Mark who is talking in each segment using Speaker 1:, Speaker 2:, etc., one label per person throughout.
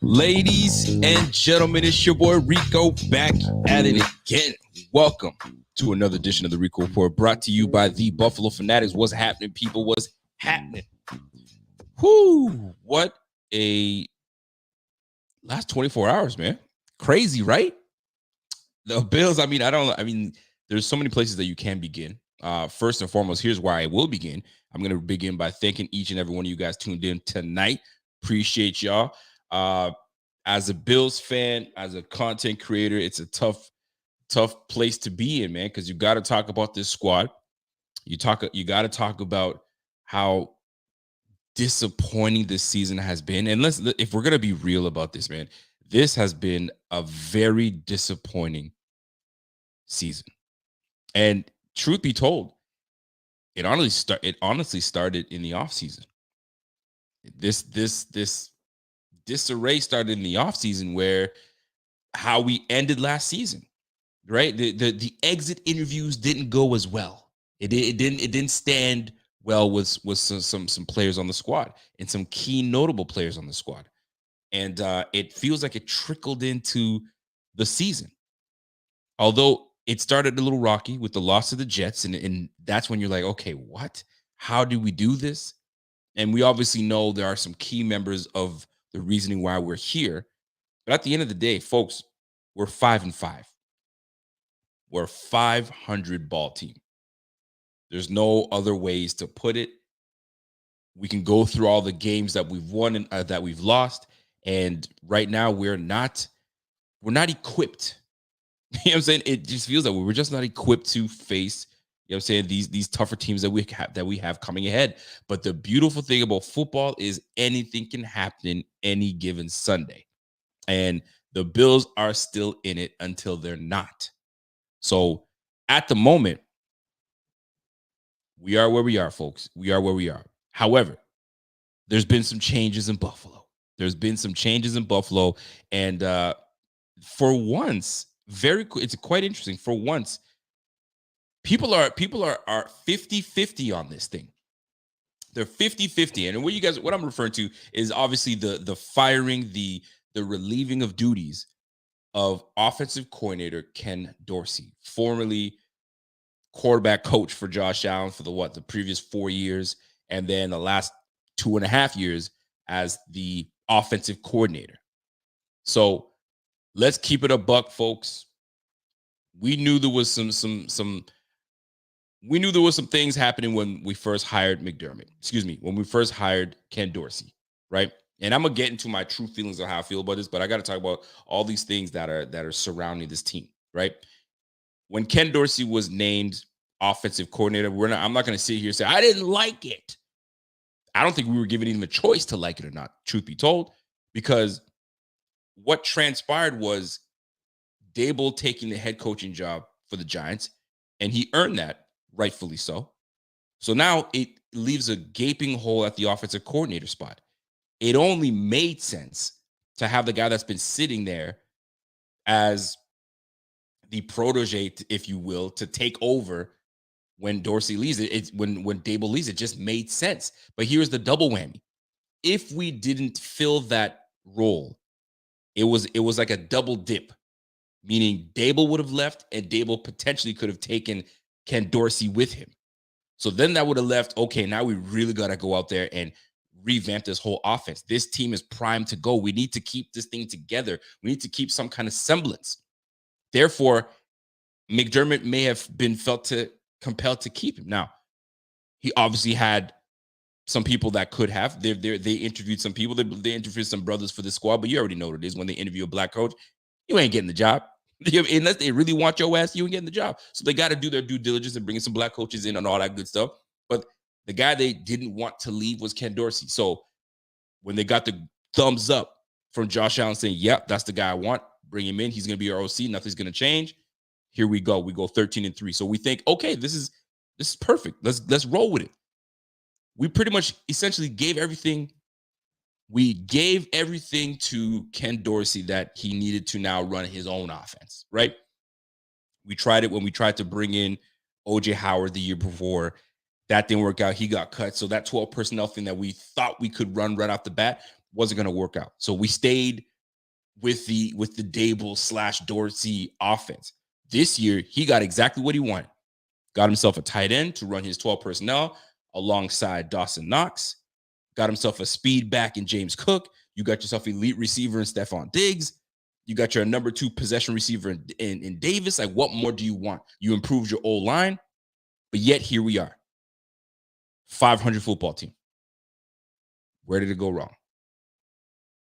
Speaker 1: Ladies and gentlemen, it's your boy Rico back at it again. Welcome to another edition of the Rico Report, brought to you by the Buffalo Fanatics. What's happening, people? What's happening? Whoo! What a last 24 hours, man. Crazy, right? The Bills, there's so many places that you can begin. First and foremost, here's where I will begin. I'm going to begin by thanking each and every one of you guys tuned in tonight. Appreciate y'all. As a Bills fan, as a content creator, it's a tough place to be in, man, because you got to talk about this squad. You got to talk about how disappointing this season has been. And if we're going to be real about this, man, this has been a very disappointing season. And truth be told, it honestly started in the offseason. This disarray started in the offseason, where how we ended last season, right? The exit interviews didn't go as well. It didn't stand well with some players on the squad and some key notable players on the squad. And it feels like it trickled into the season. Although it started a little rocky with the loss of the Jets, and that's when you're like, okay, what? How do we do this? And we obviously know there are some key members of the reasoning why we're here. But at the end of the day, folks, we're 5-5. We're a 500 ball team. There's no other ways to put it. We can go through all the games that we've won and that we've lost, and right now we're not equipped. You know what I'm saying? It just feels like we're just not equipped to face, you know what I'm saying, these tougher teams that we have coming ahead. But the beautiful thing about football is anything can happen any given Sunday. And the Bills are still in it until they're not. So at the moment, we are where we are, folks. We are where we are. However, there's been some changes in Buffalo. And for once, it's quite interesting. For once, people are 50-50 on this thing. They're 50-50. And what I'm referring to is obviously the firing, the relieving of duties of offensive coordinator Ken Dorsey, formerly quarterback coach for Josh Allen for the previous 4 years, and then the last 2.5 years as the offensive coordinator. So let's keep it a buck, folks. We knew there was some things happening when we first hired when we first hired Ken Dorsey, right? And I'm gonna get into my true feelings of how I feel about this, but I got to talk about all these things that are surrounding this team, right? When Ken Dorsey was named offensive coordinator, I'm not gonna sit here and say I didn't like it. I don't think we were given even a choice to like it or not, truth be told, because what transpired was Dable taking the head coaching job for the Giants, and he earned that, rightfully so. So now it leaves a gaping hole at the offensive coordinator spot. It only made sense to have the guy that's been sitting there as the protege, if you will, to take over when Dorsey leaves it. It's when Dable leaves, it just made sense. But here's the double whammy. If we didn't fill that role, it was like a double dip, meaning Dable would have left and Dable potentially could have taken Ken Dorsey with him. So then that would have left, okay, now we really got to go out there and revamp this whole offense. This team is primed to go. We need to keep this thing together. We need to keep some kind of semblance. Therefore, McDermott may have been compelled to keep him. Now, he obviously had some people that could have. They interviewed some people. They interviewed some brothers for the squad, but you already know what it is when they interview a black coach. You ain't getting the job. Unless they really want your ass, you ain't getting the job. So they got to do their due diligence and bring some black coaches in and all that good stuff. But the guy they didn't want to leave was Ken Dorsey. So when they got the thumbs up from Josh Allen saying, yep, that's the guy I want, bring him in. He's going to be our OC. Nothing's going to change. Here we go. We go 13-3. So we think, okay, this is perfect. Let's roll with it. We pretty much essentially gave everything. We gave everything to Ken Dorsey that he needed to now run his own offense, right? We tried it when we tried to bring in OJ Howard the year before. That didn't work out. He got cut. So that 12 personnel thing that we thought we could run right off the bat wasn't going to work out. So we stayed with the Dable / Dorsey offense. This year, he got exactly what he wanted. Got himself a tight end to run his 12 personnel alongside Dawson Knox. Got himself a speed back in James Cook. You got yourself elite receiver in Stephon Diggs. You got your number 2 possession receiver in Davis. Like, what more do you want? You improved your O-line, but yet here we are. 500 football team. Where did it go wrong?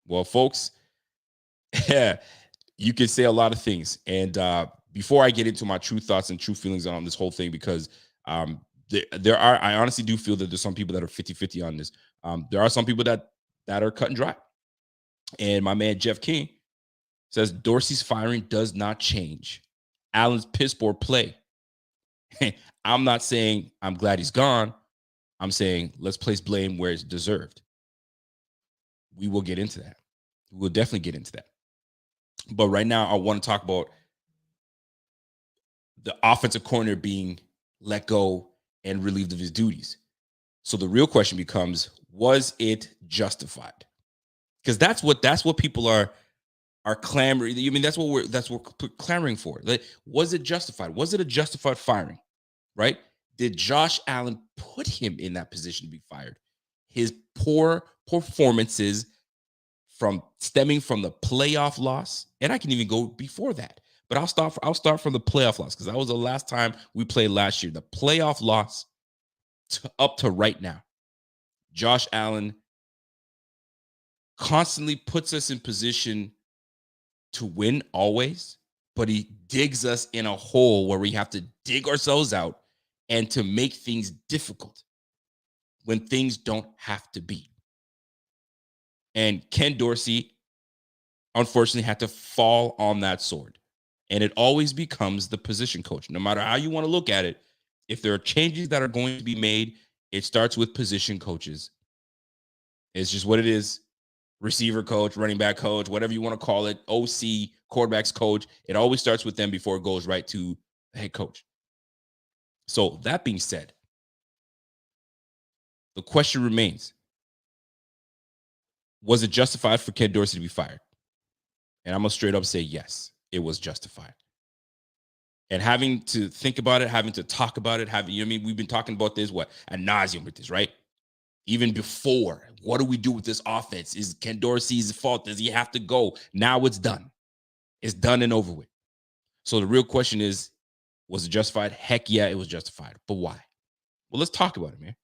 Speaker 1: Well, folks, yeah, you can say a lot of things. And before I get into my true thoughts and true feelings on this whole thing, because there are, I honestly do feel that there's some people that are 50-50 on this. There are some people that are cut and dry. And my man, Jeff King, says Dorsey's firing does not change Allen's piss poor play. I'm not saying I'm glad he's gone. I'm saying let's place blame where it's deserved. We will get into that. We will definitely get into that. But right now, I want to talk about the offensive coordinator being let go and relieved of his duties. So the real question becomes, was it justified? Because that's what people are clamoring. I mean, that's what we're clamoring for. Like, was it justified? Was it a justified firing? Right? Did Josh Allen put him in that position to be fired? His poor performances stemming from the playoff loss, and I can even go before that. But I'll start from the playoff loss, because that was the last time we played last year. The playoff loss up to right now. Josh Allen constantly puts us in position to win always, but he digs us in a hole where we have to dig ourselves out and to make things difficult when things don't have to be. And Ken Dorsey, unfortunately, had to fall on that sword. And it always becomes the position coach. No matter how you want to look at it, if there are changes that are going to be made, it starts with position coaches. It's just what it is. Receiver coach, running back coach, whatever you want to call it, OC, quarterbacks coach. It always starts with them before it goes right to the head coach. So that being said, the question remains, was it justified for Ken Dorsey to be fired? And I'm going to straight up say yes, it was justified. And having to think about it, having to talk about it, we've been talking about this, ad nauseum with this, right? Even before, what do we do with this offense? Is Ken Dorsey's fault? Does he have to go? Now it's done. It's done and over with. So the real question is, was it justified? Heck yeah, it was justified. But why? Well, let's talk about it, man.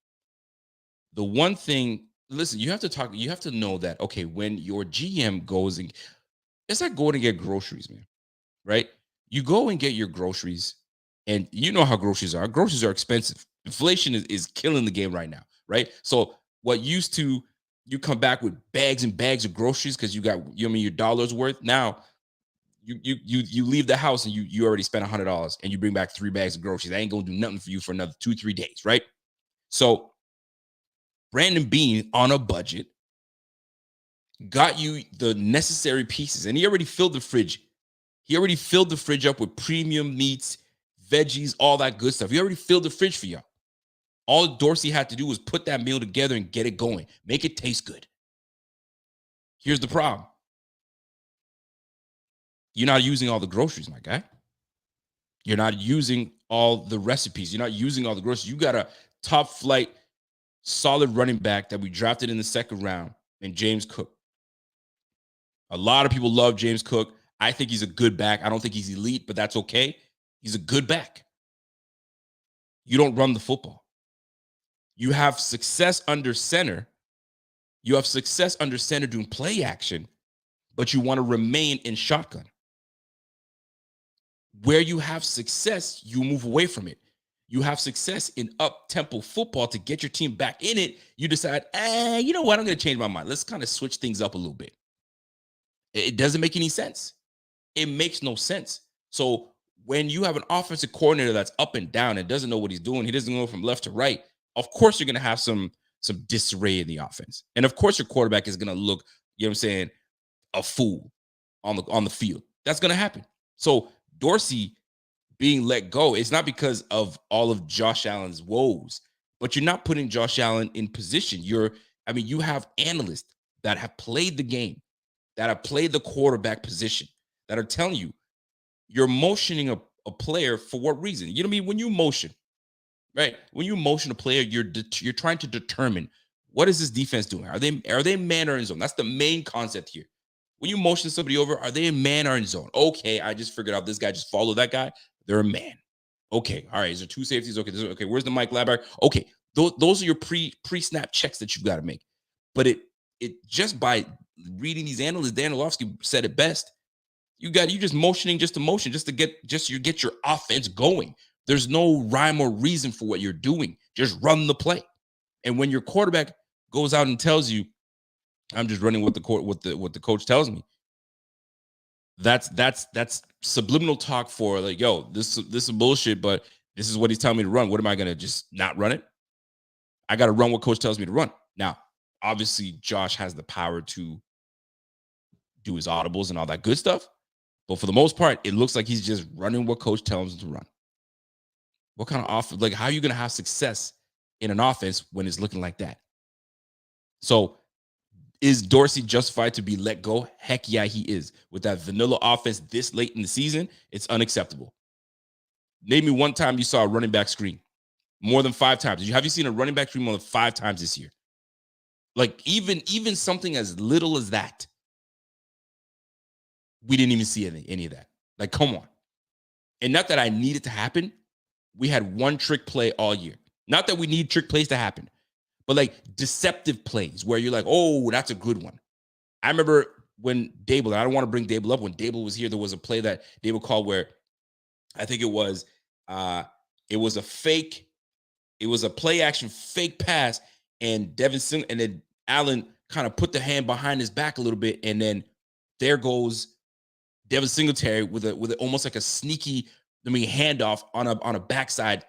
Speaker 1: The one thing, listen, you have to know that, okay, when your GM goes and it's like going to get groceries, man, right? You go and get your groceries, and you know how groceries are. Groceries are expensive. Inflation is killing the game right now, right? So what used to, you come back with bags and bags of groceries because you got, your dollar's worth. Now you leave the house and you already spent $100 and you bring back 3 bags of groceries. That ain't gonna do nothing for you for another 2-3 days, right? So Brandon Beane, on a budget, got you the necessary pieces, and he already filled the fridge. He already filled the fridge up with premium meats, veggies, all that good stuff. He already filled the fridge for y'all. All Dorsey had to do was put that meal together and get it going. Make it taste good. Here's the problem. You're not using all the groceries, my guy. You're not using all the recipes. You're not using all the groceries. You got a top flight, solid running back that we drafted in the second round named James Cook. A lot of people love James Cook. I think he's a good back. I don't think he's elite, but that's okay. He's a good back. You don't run the football. You have success under center. You have success under center doing play action, but you want to remain in shotgun. Where you have success, you move away from it. You have success in up-tempo football to get your team back in it. You decide, you know what? I'm going to change my mind. Let's kind of switch things up a little bit. It doesn't make any sense. It makes no sense. So when you have an offensive coordinator that's up and down and doesn't know what he's doing, he doesn't go from left to right. Of course, you're going to have some disarray in the offense, and of course, your quarterback is going to look, you know what I'm saying, a fool on the field. That's going to happen. So Dorsey being let go, it's not because of all of Josh Allen's woes, but you're not putting Josh Allen in position. You have analysts that have played the game, that have played the quarterback position, that are telling you you're motioning a player for what reason? You know what I mean? When you motion, right? When you motion a player, you're trying to determine what is this defense doing? Are they man or in zone? That's the main concept here. When you motion somebody over, are they in man or in zone? Okay, I just figured out this guy just followed that guy. They're a man. Okay, all right. Is there two safeties? Okay, where's the Mike Linebacker? Okay, those are your pre-snap checks that you've got to make. But it just by reading these analysts, Dan Orlovsky said it best. You just motioning just to motion, just to get your offense going. There's no rhyme or reason for what you're doing. Just run the play. And when your quarterback goes out and tells you, "I'm just running what the coach tells me," that's subliminal talk for like, yo, this is bullshit, but this is what he's telling me to run. What am I gonna just not run it? I got to run what coach tells me to run. Now, obviously, Josh has the power to do his audibles and all that good stuff. But for the most part, it looks like he's just running what coach tells him to run. What kind of offense? Like, how are you going to have success in an offense when it's looking like that? So, is Dorsey justified to be let go? Heck yeah, he is. With that vanilla offense this late in the season, it's unacceptable. Name me one time you saw a running back screen more than 5 times. Have you seen a running back screen more than 5 times this year? Like, even something as little as that, we didn't even see any of that. Like, come on. And not that I need it to happen. We had one trick play all year. Not that we need trick plays to happen, but like deceptive plays where you're like, oh, that's a good one. I remember when Dable, and I don't want to bring Dable up, when Dable was here, there was a play that Dable called where I think it was a fake, it was a play action fake pass, and and then Allen kind of put the hand behind his back a little bit, and then there goes Devin Singletary with almost like a sneaky, handoff on a backside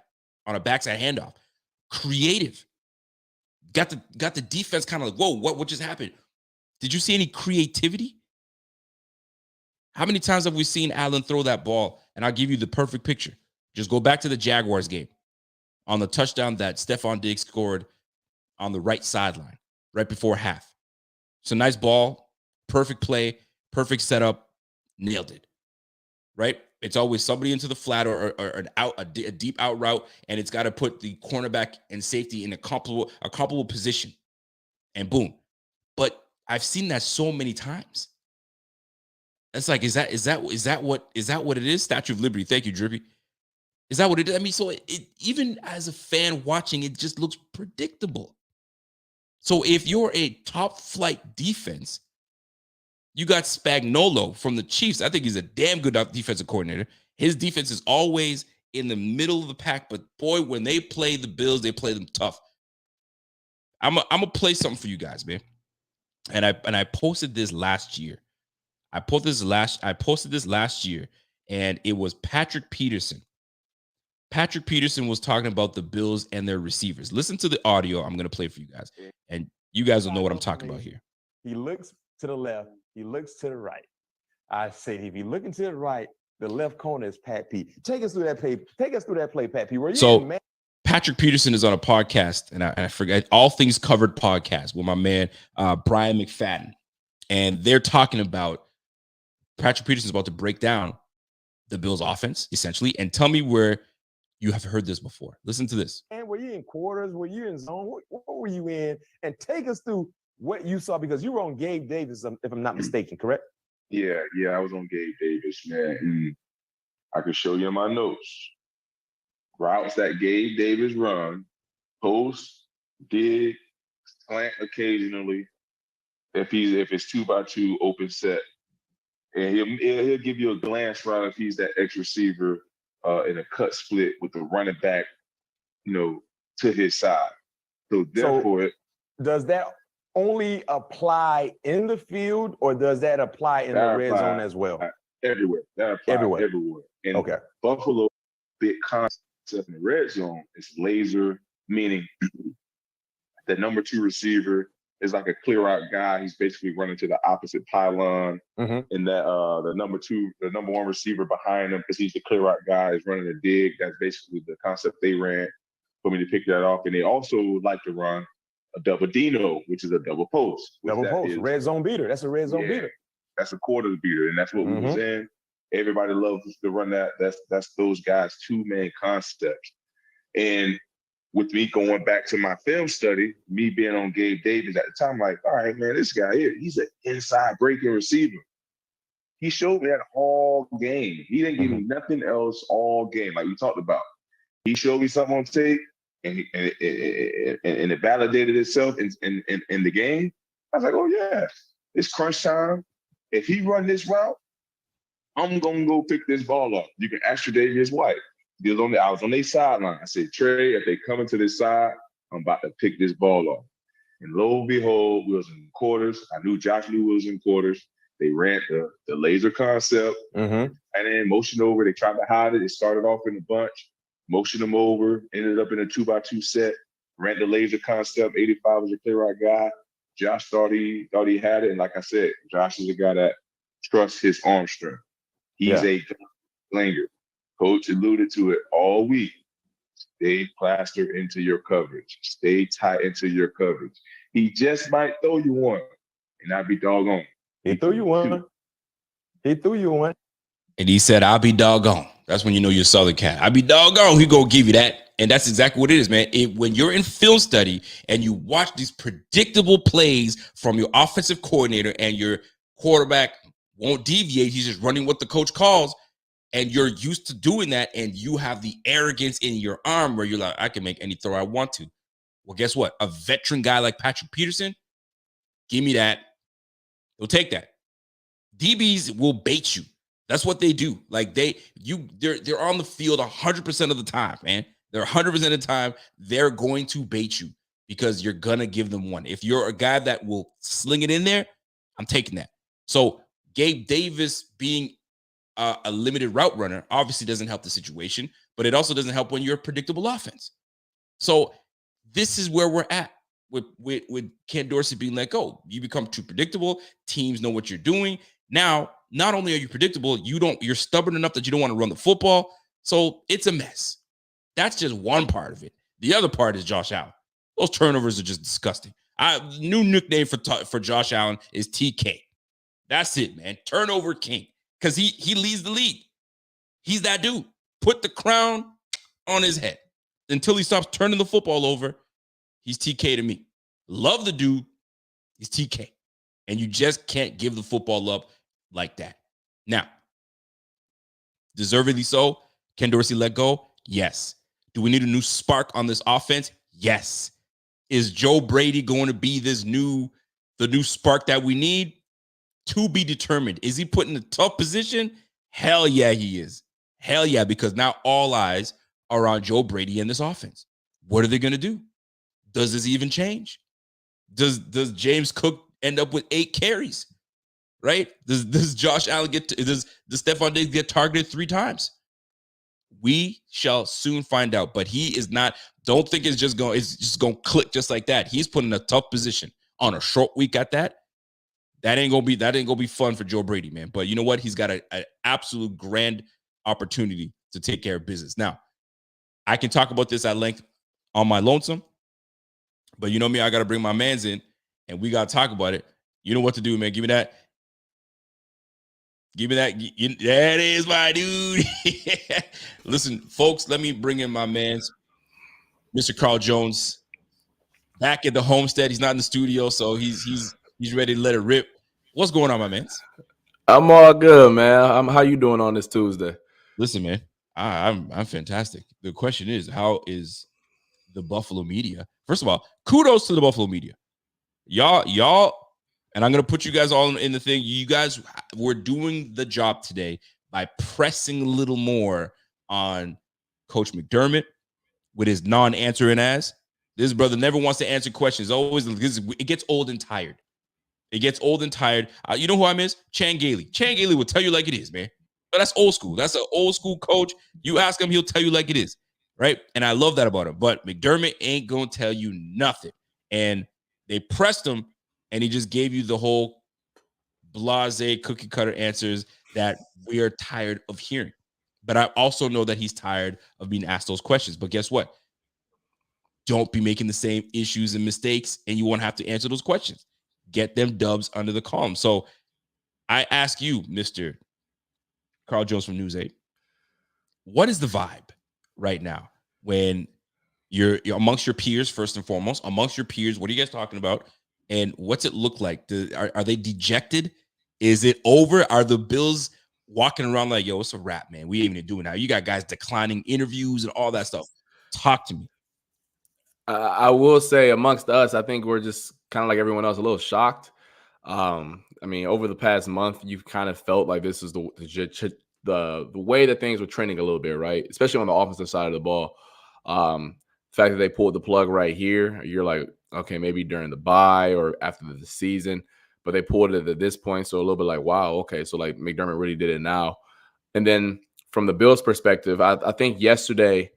Speaker 1: handoff. Creative. Got the defense kind of like, whoa, what just happened? Did you see any creativity? How many times have we seen Allen throw that ball? And I'll give you the perfect picture. Just go back to the Jaguars game on the touchdown that Stephon Diggs scored on the right sideline right before half. It's a nice ball, perfect play, perfect setup, nailed it. Right? It's always somebody into the flat or a deep out route, and it's got to put the cornerback and safety in a comparable position, and boom. But I've seen that so many times. It's like, is that what it is? Statue of Liberty. Thank you, Drippy. Is that what it is? I mean, so it even as a fan watching, it just looks predictable. So if you're a top flight defense, you got Spagnuolo from the Chiefs. I think he's a damn good defensive coordinator. His defense is always in the middle of the pack, but boy, when they play the Bills, they play them tough. I'm gonna play something for you guys, man. And I posted this last year. I posted this last year, and it was Patrick Peterson. Patrick Peterson was talking about the Bills and their receivers. Listen to the audio I'm gonna play for you guys, and you guys will know what I'm talking about here.
Speaker 2: He looks to the left. He looks to the right. I said, if you're looking to the right, the left corner is Pat P. Take us through that play. Take us through that play, Pat P.
Speaker 1: Patrick Peterson is on a podcast, and I forget, All Things Covered podcast with my man Brian McFadden, and they're talking about Patrick Peterson's about to break down the Bills' offense essentially, and tell me where you have heard this before. Listen to this.
Speaker 2: And were you in quarters? Were you in zone? What were you in? And take us through what you saw, because you were on Gabe Davis, if I'm not mistaken, correct?
Speaker 3: Yeah, I was on Gabe Davis, man. And I could show you in my notes. Routes that Gabe Davis run, post, dig, slant occasionally. If it's 2x2 open set, and he'll give you a glance route if he's that X receiver in a cut split with the running back, to his side. So therefore,
Speaker 2: does that only apply in the field, or does that apply in the red zone as well?
Speaker 3: Everywhere. That applies everywhere. And
Speaker 2: okay.
Speaker 3: Buffalo, big concept in the red zone is laser, meaning the number 2 receiver is like a clear out guy. He's basically running to the opposite pylon. And that the number 1 receiver behind him, because he's the clear out guy, is running a dig. That's basically the concept they ran for me to pick that off. And they also like to run a double Dino, which is a double post.
Speaker 2: Red zone beater. That's a red zone beater.
Speaker 3: That's a quarter beater, and that's what we was in. Everybody loves to run that. That's those guys' 2-man concepts. And with me going back to my film study, me being on Gabe Davis at the time, like, all right, man, this guy here, he's an inside breaking receiver. He showed me that all game. He didn't give me nothing else all game, like we talked about. He showed me something on tape, and it validated itself in the game. I was like, oh yeah, it's crunch time. If he run this route, I'm gonna go pick this ball up. You can ask Tre'Davious White. I was on their sideline. I said, Trey, if they come into this side, I'm about to pick this ball off. And lo and behold, we was in quarters. I knew Josh knew we was in quarters. They ran the laser concept, and then motion over. They tried to hide it. It started off in a bunch, motioned them over, ended up in a 2x2 set, ran the laser concept. 85 was a clear out guy. Josh thought he had it. And like I said, Josh is a guy that trusts his arm strength. He's a slinger. Coach alluded to it all week. Stay plastered into your coverage. Stay tight into your coverage. He just might throw you one, and I'd be doggone.
Speaker 2: He threw you one.
Speaker 1: And he said, I'll be doggone. That's when you know you're a Southern cat. I'll be doggone. He gonna give you that. And that's exactly what it is, man. When you're in film study and you watch these predictable plays from your offensive coordinator and your quarterback won't deviate, he's just running what the coach calls, and you're used to doing that, and you have the arrogance in your arm where you're like, I can make any throw I want to. Well, guess what? A veteran guy like Patrick Peterson, give me that. He'll take that. DBs will bait you. That's what they do. Like they're on the field 100% of the time, man. They're 100% of the time. They're going to bait you because you're gonna give them one. If you're a guy that will sling it in there, I'm taking that. So Gabe Davis being a limited route runner obviously doesn't help the situation, but it also doesn't help when you're a predictable offense. So this is where we're at with Ken Dorsey being let go. You become too predictable. Teams know what you're doing. Now, not only are you predictable, you're stubborn enough that you don't want to run the football. So it's a mess. That's just one part of it. The other part is Josh Allen. Those turnovers are just disgusting. New nickname for Josh Allen is TK. That's it, man. Turnover king. Because he leads the league. He's that dude. Put the crown on his head. Until he stops turning the football over, he's TK to me. Love the dude. He's TK. And you just can't give the football up like that. Now, deservedly so. Ken Dorsey let go? Yes. Do we need a new spark on this offense? Yes. Is Joe Brady going to be the new spark that we need? To be determined. Is he put in a tough position? Hell yeah, he is. Hell yeah, because now all eyes are on Joe Brady and this offense. What are they going to do? Does this even change? Does James Cook end up with 8 carries? Right? Does Josh Allen does Stephon Diggs get targeted 3 times? We shall soon find out. But he is not. Don't think it's just going to click just like that. He's put in a tough position on a short week at that. That ain't gonna be fun for Joe Brady, man. But you know what? He's got an absolute grand opportunity to take care of business. Now, I can talk about this at length on my lonesome, but you know me, I gotta bring my mans in, and we gotta talk about it. You know what to do, man. Give me that. That is my dude. Listen, folks, let me bring in my mans, Mr. Carl Jones, back at the homestead. He's not in the studio, so he's ready to let it rip. What's going on, my man?
Speaker 4: I'm all good, man. How you doing on this Tuesday?
Speaker 1: Listen, man, I'm fantastic. The question is, how is the Buffalo media. First of all, kudos to the Buffalo media. Y'all, and I'm going to put you guys all in the thing. You guys were doing the job today by pressing a little more on Coach McDermott with his non-answering ass. This brother never wants to answer questions. It gets old and tired. It gets old and tired. You know who I miss? Chan Gailey. Chan Gailey will tell you like it is, man. But that's old school. That's an old school coach. You ask him, he'll tell you like it is, right? And I love that about him. But McDermott ain't going to tell you nothing. And they pressed him, and he just gave you the whole blasé cookie cutter answers that we are tired of hearing. But I also know that he's tired of being asked those questions. But guess what? Don't be making the same issues and mistakes, and you won't have to answer those questions. Get them dubs under the column. So I ask you, Mr. Carl Jones from News 8, what is the vibe right now when you're amongst your peers, first and foremost, amongst your peers? What are you guys talking about? And what's it look like? Are they dejected? Is it over? Are the Bills walking around like, yo, it's a wrap, man? We ain't even doing that. You got guys declining interviews and all that stuff. Talk to me.
Speaker 4: I will say amongst us, I think we're just kind of like everyone else, a little shocked. I mean, over the past month, you've kind of felt like this is the way that things were trending a little bit, right? Especially on the offensive side of the ball. The fact that they pulled the plug right here, you're like, okay, maybe during the bye or after the season, but they pulled it at this point. So a little bit like, wow, okay, so like McDermott really did it now. And then from the Bills' perspective, I think yesterday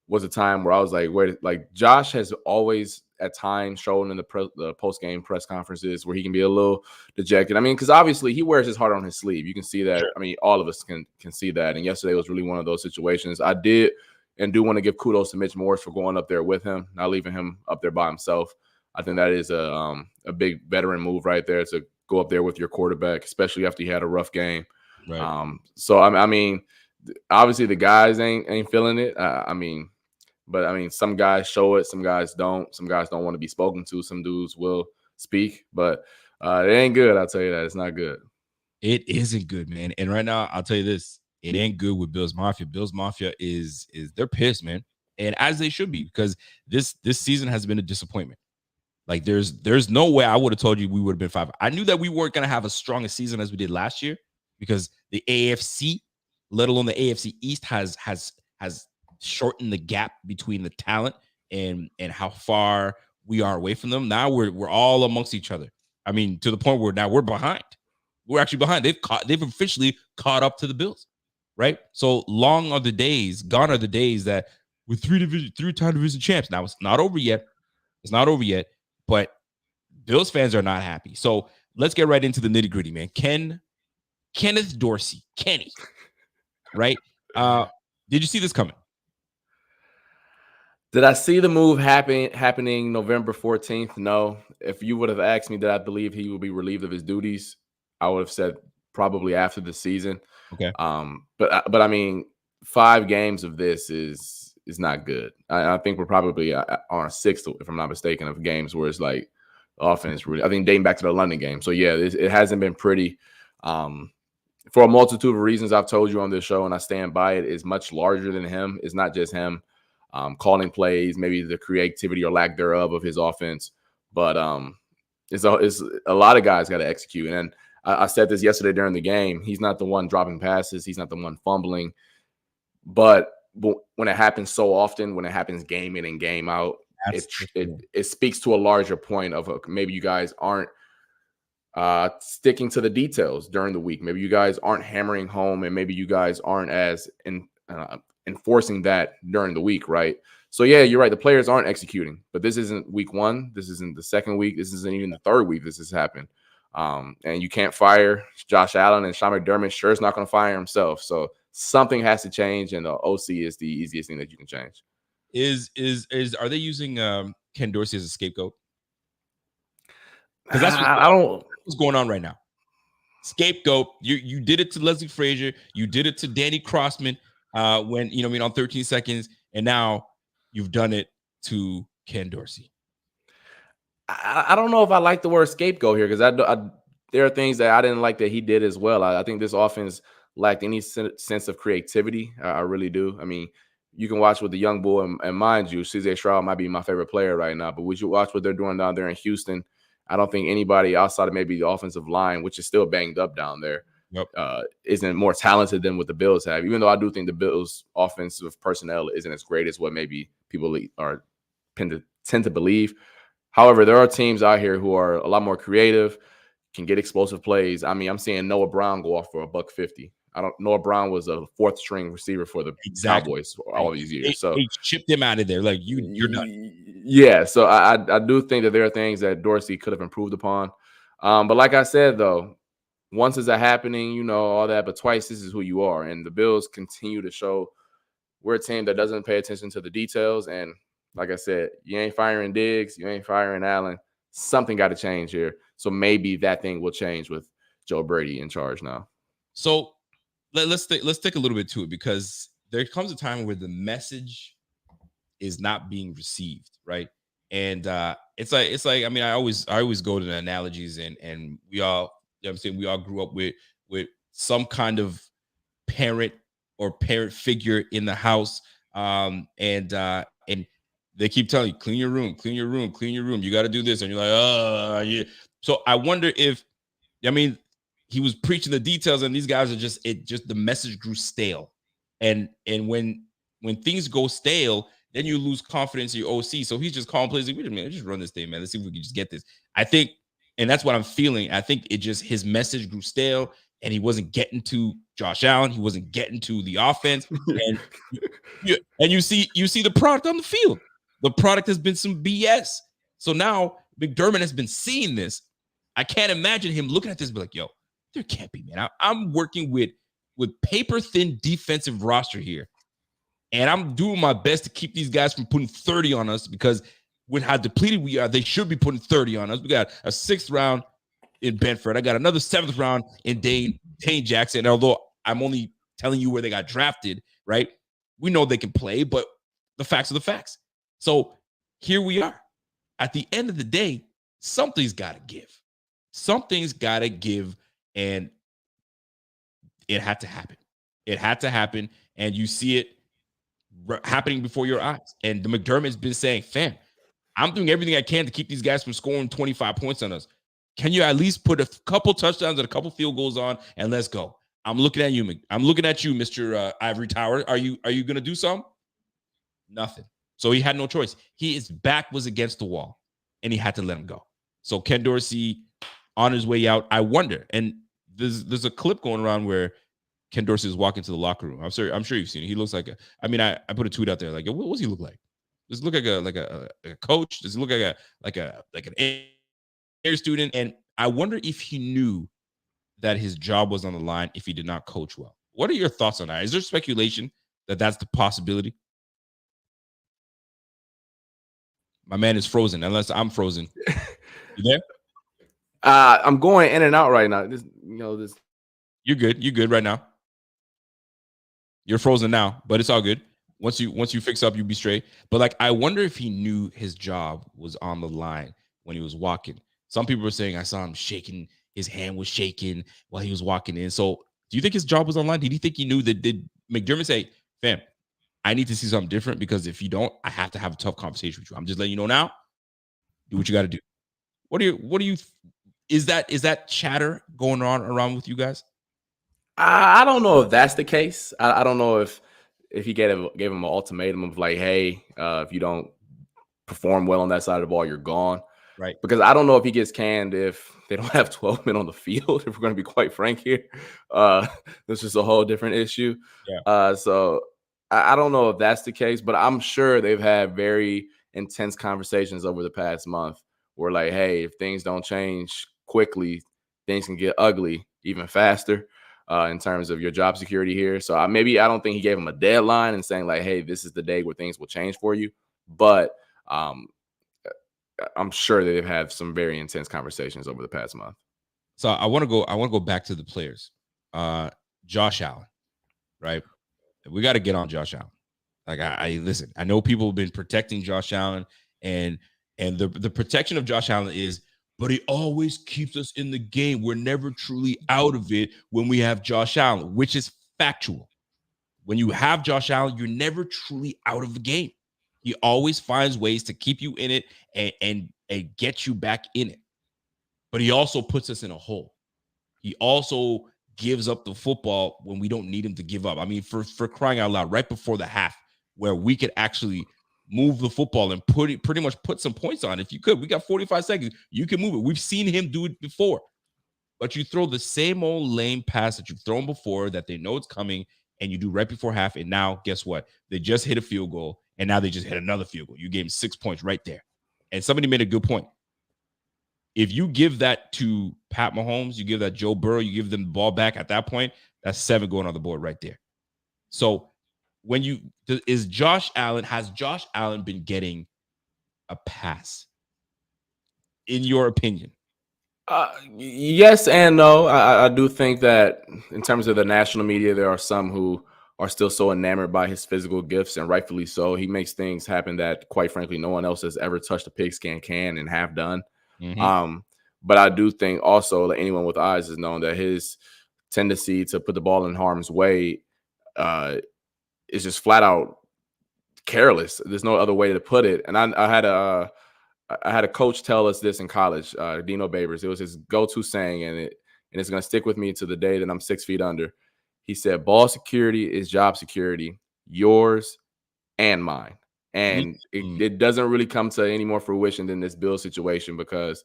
Speaker 4: was a time where I was like, wait, like Josh has always at times shown in the post-game press conferences where he can be a little dejected. I mean, because obviously he wears his heart on his sleeve. You can see that. Sure. I mean, all of us can see that. And yesterday was really one of those situations. I did and do want to give kudos to Mitch Morse for going up there with him, not leaving him up there by himself. I think that is a big veteran move right there to go up there with your quarterback, especially after you had a rough game. Right. So I mean, obviously the guys ain't feeling it. But I mean, some guys show it, some guys don't. Some guys don't want to be spoken to. Some dudes will speak, but it ain't good. I'll tell you that. It's not good.
Speaker 1: It isn't good, man. And right now, I'll tell you this: it ain't good with Bills Mafia. Bills Mafia is they're pissed, man, and as they should be, because this season has been a disappointment. Like there's no way I would have told you we would have been 5. I knew that we weren't gonna have as strong a season as we did last year because the AFC, let alone the AFC East, has shortened the gap between the talent and how far we are away from them. Now we're all amongst each other. I mean, to the point where now we're behind. We're actually behind. They've officially caught up to the Bills, right? So gone are the days that we're three-time division champs. Now it's not over yet. It's not over yet, but Bills fans are not happy. So let's get right into the nitty-gritty, man. Kenneth Dorsey, Kenny, right? Did you see this coming?
Speaker 4: Did I see the move happening November 14th? No. If you would have asked me that I believe he would be relieved of his duties, I would have said probably after the season.
Speaker 1: Okay.
Speaker 4: But I mean, 5 games of this is not good. I think we're probably on a 6th, if I'm not mistaken, of games where it's like offense really. I think dating back to the London game. So yeah, it hasn't been pretty. For a multitude of reasons I've told you on this show, and I stand by it, is much larger than him. It's not just him. Calling plays, maybe the creativity or lack thereof of his offense. But it's a lot of guys got to execute. And I said this yesterday during the game. He's not the one dropping passes. He's not the one fumbling. But when it happens so often, when it happens game in and game out, it speaks to a larger point of maybe you guys aren't sticking to the details during the week. Maybe you guys aren't hammering home, and maybe you guys aren't as enforcing that during the week, right? So yeah, you're right. The players aren't executing, but this isn't week 1. This isn't the 2nd week. This isn't even the 3rd week this has happened. And you can't fire Josh Allen, and Sean McDermott sure is not going to fire himself. So something has to change, and the OC is the easiest thing that you can change.
Speaker 1: Are they using Ken Dorsey as a scapegoat?
Speaker 4: Because that's
Speaker 1: what's going on right now. Scapegoat. You did it to Leslie Frazier. You did it to Danny Crossman when on 13 seconds, and now you've done it to Ken Dorsey.
Speaker 4: I don't know if I like the word scapegoat here, because there are things that I didn't like that he did as well. I think this offense lacked any sense of creativity. I really do. I mean, you can watch with the young boy, and mind you, CJ Stroud might be my favorite player right now, but would you watch what they're doing down there in Houston? I don't think anybody outside of maybe the offensive line, which is still banged up down there, isn't more talented than what the Bills have, even though I do think the Bills' offensive personnel isn't as great as what maybe people tend to believe. However, there are teams out here who are a lot more creative, can get explosive plays. I mean, I'm seeing Noah Brown go off for $150. Noah Brown was a fourth string receiver for the Cowboys all these years. So
Speaker 1: they chipped him out of there. Like you're done.
Speaker 4: Yeah. So I do think that there are things that Dorsey could have improved upon. But like I said, though, once is that happening, you know, all that, but twice this is who you are. And the Bills continue to show we're a team that doesn't pay attention to the details. And like I said, you ain't firing Diggs, you ain't firing Allen. Something got to change here. So maybe that thing will change with Joe Brady in charge now.
Speaker 1: So let's take a little bit to it, because there comes a time where the message is not being received, right? And it's like I mean, I always go to the analogies, and we all, you know what I'm saying, we all grew up with some kind of parent or parent figure in the house, and they keep telling you, clean your room, clean your room, clean your room. You got to do this. And you're like, oh, yeah. So I wonder if, I mean, he was preaching the details, and these guys are just the message grew stale. And when things go stale, then you lose confidence in your OC. So he's just calling plays. Like, wait a minute, let's just run this thing, man. Let's see if we can just get this. I think, and that's what I'm feeling. I think his message grew stale, and he wasn't getting to Josh Allen. He wasn't getting to the offense. And you see the product on the field. The product has been some BS. So now McDermott has been seeing this. I can't imagine him looking at this and be like, yo, there can't be, man. I'm working with paper thin defensive roster here. And I'm doing my best to keep these guys from putting 30 on us, because with how depleted we are, they should be putting 30 on us. We got a 6th round in Benford. I got another 7th round in Dane Jackson. And although I'm only telling you where they got drafted, right? We know they can play, but the facts are the facts. So here we are. At the end of the day, something's got to give. Something's got to give, and it had to happen. It had to happen, and you see it happening before your eyes. And the McDermott's been saying, fam, I'm doing everything I can to keep these guys from scoring 25 points on us. Can you at least put a couple touchdowns and a couple field goals on, and let's go? I'm looking at you, Mr. Ivory Tower. Are you going to do something? Nothing. So he had no choice. His back was against the wall, and he had to let him go. So Ken Dorsey, on his way out, I wonder, and there's a clip going around where Ken Dorsey is walking to the locker room. I'm sure you've seen it. He looks like I put a tweet out there like, what does he look like? Does he look like a coach? Does he look like an air student? And I wonder if he knew that his job was on the line if he did not coach well. What are your thoughts on that? Is there speculation that that's the possibility? My man is frozen, unless I'm frozen. You there?
Speaker 4: I'm going in and out right now.
Speaker 1: You're good. You're good right now. You're frozen now, but it's all good. Once you fix up, you'll be straight. But like, I wonder if he knew his job was on the line when he was walking. Some people were saying I saw him shaking. His hand was shaking while he was walking in. So do you think his job was on the line? Did he think he knew that? Did McDermott say, fam, I need to see something different, because if you don't, I have to have a tough conversation with you. I'm just letting you know now. Do what you got to do. What do you is that chatter going on around with you guys?
Speaker 4: I don't know if that's the case. I don't know if he gave him an ultimatum of like, hey, if you don't perform well on that side of the ball, you're gone.
Speaker 1: Right.
Speaker 4: Because I don't know if he gets canned if they don't have 12 men on the field, if we're going to be quite frank here. This is a whole different issue.
Speaker 1: Yeah.
Speaker 4: So I don't know if that's the case, but I'm sure they've had very intense conversations over the past month where like, hey, if things don't change quickly, things can get ugly even faster in terms of your job security here. So I don't think he gave him a deadline and saying like, hey, this is the day where things will change for you. But I'm sure that they've had some very intense conversations over the past month.
Speaker 1: So I want to go back to the players. Josh Allen, right? We got to get on Josh Allen. Like I listen, I know people have been protecting Josh Allen, and the protection of Josh Allen is, but he always keeps us in the game. We're never truly out of it when we have Josh Allen, which is factual. when you have Josh Allen, you're never truly out of the game. He always finds ways to keep you in it and get you back in it. But he also puts us in a hole. He also gives up the football when we don't need him to give up. I mean, for crying out loud, right before the half, where we could actually move the football and pretty much put some points on. If you could, we got 45 seconds. You can move it. We've seen him do it before. But you throw the same old lame pass that you've thrown before that they know it's coming, and you do right before half. And now, guess what? They just hit a field goal, and now they just hit another field goal. You gave them 6 points right there. And somebody made a good point. If you give that to Pat Mahomes, you give that Joe Burrow, you give them the ball back at that point, that's 7 going on the board right there. So has Josh Allen been getting a pass, in your opinion?
Speaker 4: Yes and no. I do think that in terms of the national media, there are some who are still so enamored by his physical gifts, and rightfully so. He makes things happen that, quite frankly, no one else has ever touched a pigskin can and have done.
Speaker 1: Mm-hmm.
Speaker 4: But I do think also that anyone with eyes has known that his tendency to put the ball in harm's way is just flat out careless. There's no other way to put it. And I had a coach tell us this in college, Dino Babers. It was his go-to saying, and it's going to stick with me to the day that I'm 6 feet under. He said, ball security is job security, yours and mine. And it doesn't really come to any more fruition than this Bill situation, because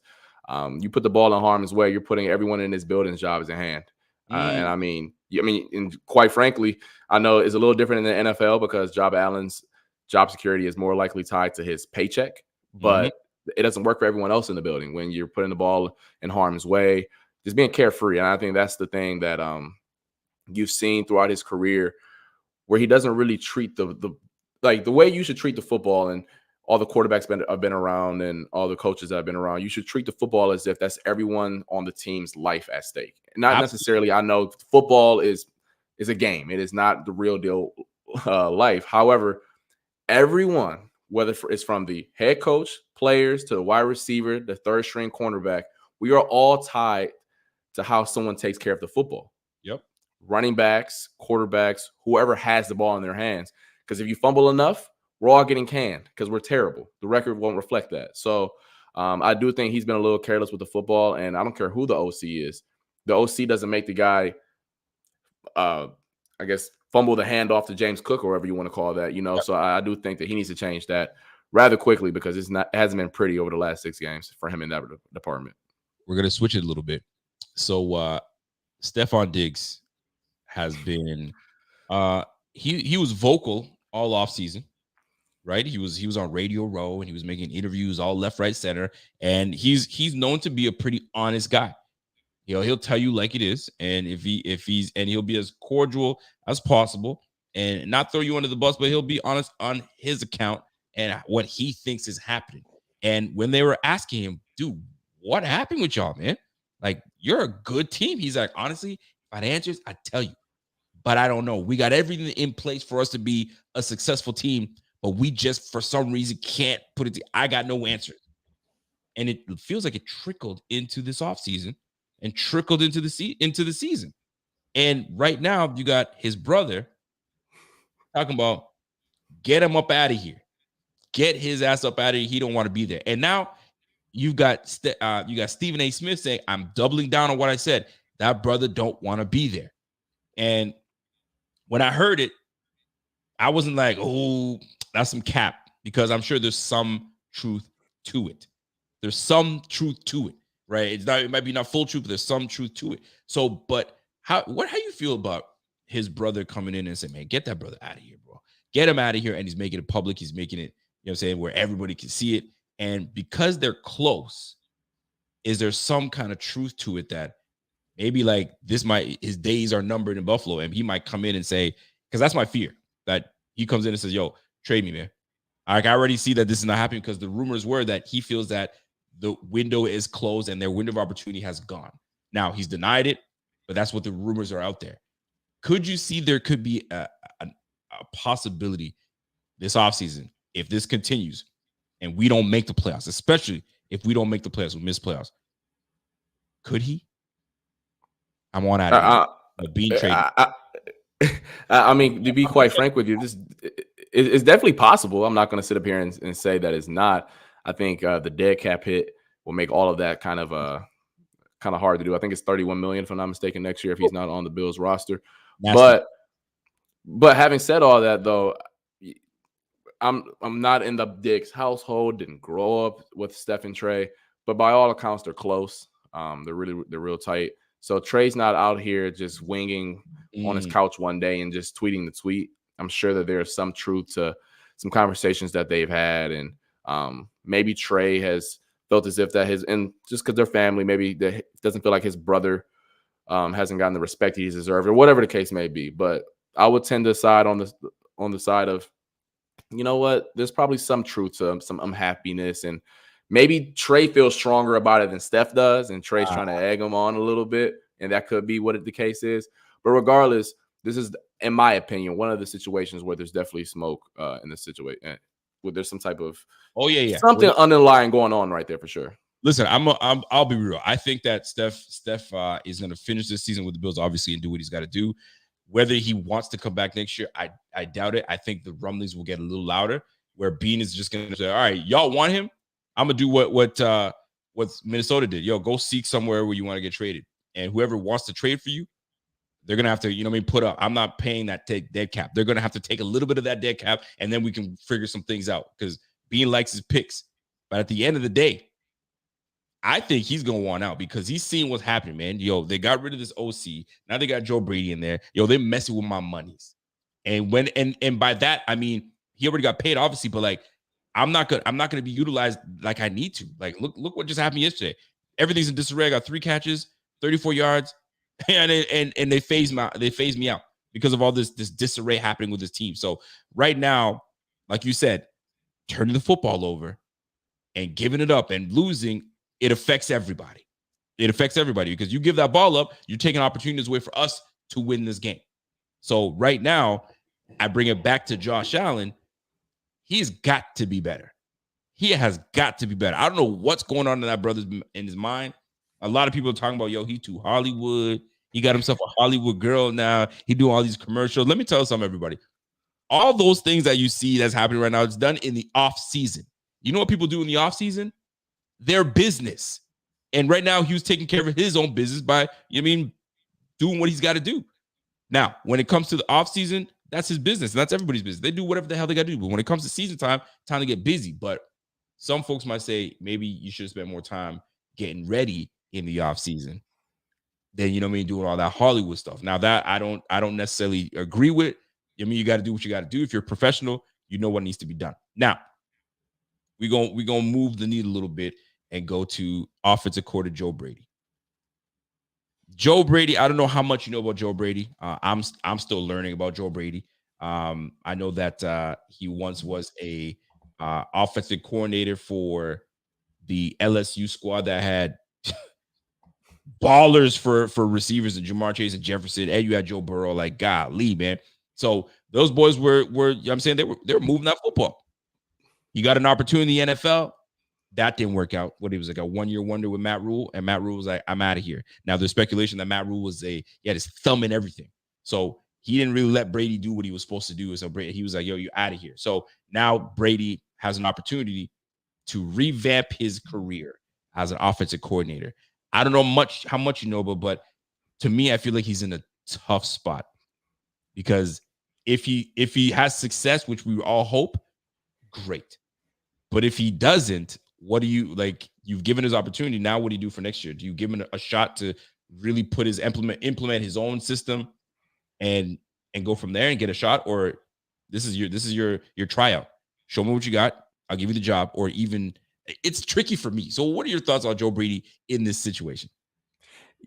Speaker 4: you put the ball in harm's way, you're putting everyone in this building's jobs in hand. And I mean, and quite frankly, I know it's a little different in the NFL because Josh Allen's job security is more likely tied to his paycheck, but it doesn't work for everyone else in the building when you're putting the ball in harm's way, just being carefree. And I think that's the thing that you've seen throughout his career, where he doesn't really treat the way you should treat the football. And all the quarterbacks have been around, and all the coaches that have been around, you should treat the football as if that's everyone on the team's life at stake. Not necessarily, I know football is a game. It is not the real deal life. However, everyone, whether it's from the head coach, players, to the wide receiver, the third string cornerback, we are all tied to how someone takes care of the football.
Speaker 1: Yep.
Speaker 4: Running backs, quarterbacks, whoever has the ball in their hands. Because if you fumble enough, we're all getting canned because we're terrible. The record won't reflect that. So I do think he's been a little careless with the football, and I don't care who the OC is. The OC doesn't make the guy, I guess, fumble the handoff to James Cook or whatever you want to call that, Yep. So I do think that he needs to change that rather quickly, because it hasn't been pretty over the last 6 games for him in that department.
Speaker 1: We're going to switch it a little bit. So Stephon Diggs has been he was vocal all offseason, right? He was on Radio Row, and he was making interviews all left, right, center, and he's known to be a pretty honest guy. He'll tell you like it is, and he'll be as cordial as possible and not throw you under the bus, but he'll be honest on his account and what he thinks is happening. And when they were asking him, dude, what happened with y'all, man? Like, you're a good team. He's like, honestly, if I had answers, I'd tell you, but I don't know. We got everything in place for us to be a successful team, but we just, for some reason, can't put it. I got no answers. And it feels like it trickled into this offseason and trickled into the season. And right now, you got his brother talking about, get him up out of here. Get his ass up out of here. He don't want to be there. And now you got Stephen A. Smith saying, I'm doubling down on what I said. That brother don't want to be there. And when I heard it, I wasn't like, oh, that's some cap, because I'm sure there's some truth to it. There's some truth to it, right? It might be not full truth, but there's some truth to it. So, but how you feel about his brother coming in and saying, man, get that brother out of here, bro. Get him out of here. And he's making it public. He's making it, what I'm saying, where everybody can see it. And because they're close, is there some kind of truth to it that maybe like his days are numbered in Buffalo, and he might come in and say, because that's my fear, that he comes in and says, yo, trade me, man. I already see that this is not happening, because the rumors were that he feels that the window is closed and their window of opportunity has gone. Now, he's denied it, but that's what the rumors are out there. Could you see there could be a possibility this offseason, if this continues and we don't make the playoffs, especially if we don't make the playoffs, we miss playoffs, could he? I'm on out of here. Being traded.
Speaker 4: I mean, to be quite frank with you, it's definitely possible. I'm not going to sit up here and say that it's not. I think the dead cap hit will make all of that kind of hard to do. I think it's 31 million, if I'm not mistaken, next year if he's not on the Bills roster.
Speaker 1: Nasty.
Speaker 4: But having said all that, though, I'm not in the Diggs household. Didn't grow up with Steph and Trey, but by all accounts, they're close. They're real tight. So Trey's not out here just winging on his couch one day and just tweeting the tweet. I'm sure that there's some truth to some conversations that they've had, and maybe Trey has felt as if that and just because they're family, maybe that doesn't feel like his brother hasn't gotten the respect he's deserved, or whatever the case may be. But I would tend to side on the side of, you know what, there's probably some truth to some unhappiness, and maybe Trey feels stronger about it than Steph does, and Trey's trying to egg him on a little bit, and that could be what the case is. But regardless, this is, in my opinion, one of the situations where there's definitely smoke in this situation, where there's some type of something underlying going on right there for sure.
Speaker 1: Listen, I'll be real. I think that Steph is going to finish this season with the Bills, obviously, and do what he's got to do. Whether he wants to come back next year, I doubt it. I think the rumblings will get a little louder, where Bean is just going to say, all right, y'all want him? I'm going to do what Minnesota did. Yo, go seek somewhere where you want to get traded. And whoever wants to trade for you, they're going to have to, put up. I'm not paying that dead cap. They're going to have to take a little bit of that dead cap, and then we can figure some things out, because Bean likes his picks. But at the end of the day, I think he's going to want out, because he's seeing what's happening, man. Yo, they got rid of this OC. Now they got Joe Brady in there. Yo, they're messing with my monies. And by that, I mean, he already got paid, obviously, but like, I'm not going to be utilized like I need to. Like, look what just happened yesterday. Everything's in disarray. I got 3 catches, 34 yards, and they phased me out because of all this disarray happening with this team. So right now, like you said, turning the football over and giving it up and losing, it affects everybody. It affects everybody, because you give that ball up, you're taking opportunities away for us to win this game. So right now, I bring it back to Josh Allen. He's got to be better. He has got to be better. I don't know what's going on in that brother's in his mind. A lot of people are talking about, yo, he too Hollywood. He got himself a Hollywood girl now. He doing all these commercials. Let me tell you something, everybody. All those things that you see that's happening right now, it's done in the off season. You know what people do in the off season? Their business. And right now, he was taking care of his own business by, doing what he's got to do. Now, when it comes to the offseason, that's his business. And that's everybody's business. They do whatever the hell they got to do. But when it comes to season time to get busy. But some folks might say maybe you should spend more time getting ready in the offseason than, doing all that Hollywood stuff. Now, that I don't necessarily agree with. You got to do what you got to do. If you're a professional, you know what needs to be done. Now, we're gonna move the needle a little bit and go to offensive coordinator Joe Brady. Joe Brady, I don't know how much you know about Joe Brady. I'm still learning about Joe Brady. I know that he once was a offensive coordinator for the LSU squad that had ballers for receivers, and Jamar Chase and Jefferson, and you had Joe Burrow. Like, golly, man. So those boys were I'm saying they were moving that football. You got an opportunity in the NFL. That didn't work out. What, he was like a 1-year wonder with Matt Rule, and Matt Rule was like, I'm out of here. Now there's speculation that Matt Rule he had his thumb in everything. So he didn't really let Brady do what he was supposed to do. So he was like, yo, you're out of here. So now Brady has an opportunity to revamp his career as an offensive coordinator. I don't know how much you know, but to me, I feel like he's in a tough spot, because if he has success, which we all hope, great. But if he doesn't, what do you like? You've given his opportunity. Now, what do you do for next year? Do you give him a shot to really put his implement his own system and go from there and get a shot? Or this is your tryout. Show me what you got. I'll give you the job. Or even, it's tricky for me. So what are your thoughts on Joe Brady in this situation?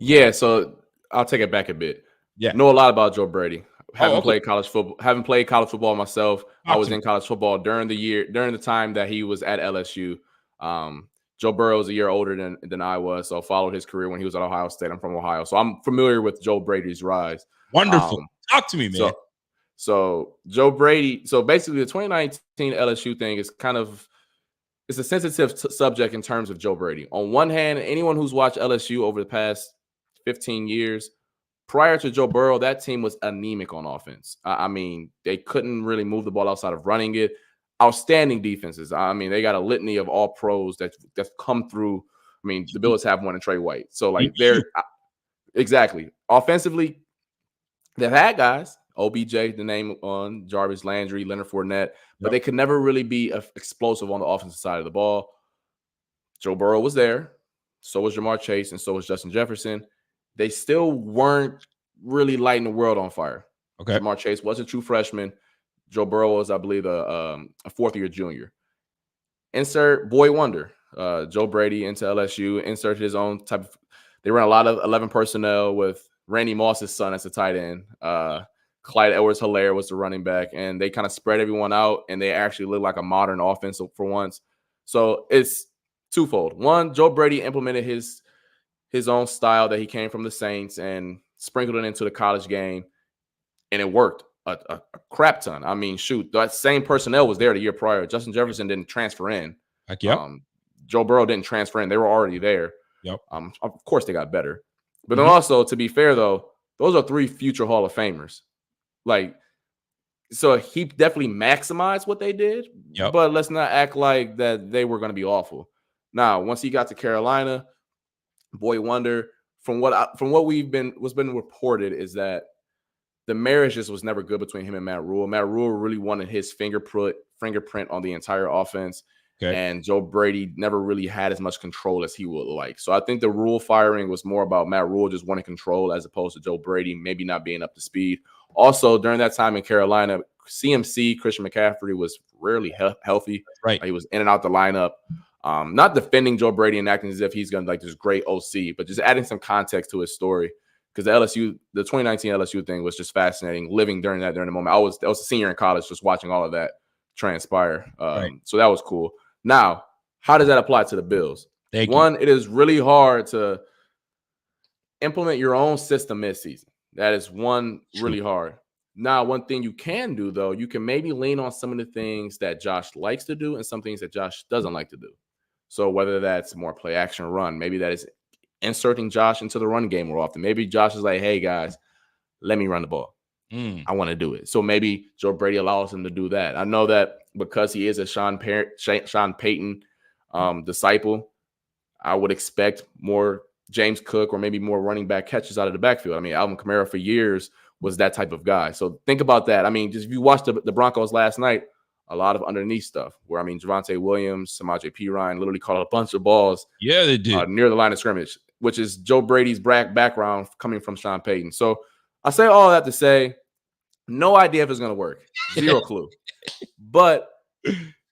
Speaker 4: Yeah, so I'll take it back a bit.
Speaker 1: Yeah,
Speaker 4: know a lot about Joe Brady. Haven't played college football myself. I was in college football during the time that he was at LSU. Joe Burrow is a year older than I was, so I followed his career when he was at Ohio State. I'm from Ohio, so I'm familiar with Joe Brady's rise.
Speaker 1: Wonderful. Talk to me, man.
Speaker 4: So Joe Brady. So basically, the 2019 LSU thing is it's a sensitive subject in terms of Joe Brady. On one hand, anyone who's watched LSU over the past 15 years prior to Joe Burrow, that team was anemic on offense. I mean, they couldn't really move the ball outside of running it. Outstanding defenses. I mean, they got a litany of all pros that's come through. I mean, the Bills have one in Trey White. So, like, they're exactly. Offensively, they've had guys, OBJ, the name on Jarvis Landry, Leonard Fournette, but they could never really be explosive on the offensive side of the ball. Joe Burrow was there. So was Jamar Chase, and so was Justin Jefferson. They still weren't really lighting the world on fire.
Speaker 1: Okay.
Speaker 4: Jamar Chase was a true freshman. Joe Burrow was, I believe, a fourth-year junior. Insert boy wonder. Joe Brady into LSU, inserted his own type of – they ran a lot of 11 personnel with Randy Moss's son as a tight end. Clyde Edwards-Helaire was the running back, and they kind of spread everyone out, and they actually look like a modern offense for once. So it's twofold. One, Joe Brady implemented his own style that he came from the Saints and sprinkled it into the college game, and it worked a crap ton. I mean, shoot, that same personnel was there the year prior. Justin Jefferson didn't transfer in. Joe Burrow didn't transfer in. They were already there. Of course, they got better. But then also, to be fair, though, those are 3 future Hall of Famers. Like, so he definitely maximized what they did, but let's not act like that they were going to be awful. Now, once he got to Carolina, boy wonder, from what what's been reported is that the marriage just was never good between him and Matt Rule. Matt Rule really wanted his fingerprint on the entire offense. And Joe Brady never really had as much control as he would like. So I think the Rule firing was more about Matt Rule just wanting control as opposed to Joe Brady maybe not being up to speed. Also, during that time in Carolina, CMC, Christian McCaffrey, was rarely healthy. He was in and out the lineup. Not defending Joe Brady and acting as if he's going to like this great OC, but just adding some context to his story. Because the 2019 LSU thing was just fascinating. Living during the moment, I was a senior in college, just watching all of that transpire. So that was cool. Now, how does that apply to the Bills? One, it is really hard to implement your own system mid-season. That is really hard. Now, one thing you can do, though, you can maybe lean on some of the things that Josh likes to do and some things that Josh doesn't like to do. So whether that's more play action run, maybe that is inserting Josh into the run game more often. Maybe Josh is like, hey, guys, let me run the ball. I want to do it. So maybe Joe Brady allows him to do that. I know that because he is a Sean Payton disciple, I would expect more James Cook or maybe more running back catches out of the backfield. I mean, Alvin Kamara for years was that type of guy. So think about that. I mean, just if you watched the Broncos last night, a lot of underneath stuff where, I mean, Javonte Williams, Samaje Perine literally caught a bunch of balls
Speaker 1: they did
Speaker 4: near the line of scrimmage, which is Joe Brady's background coming from Sean Payton. So I say all that to say, no idea if it's going to work. Zero clue. But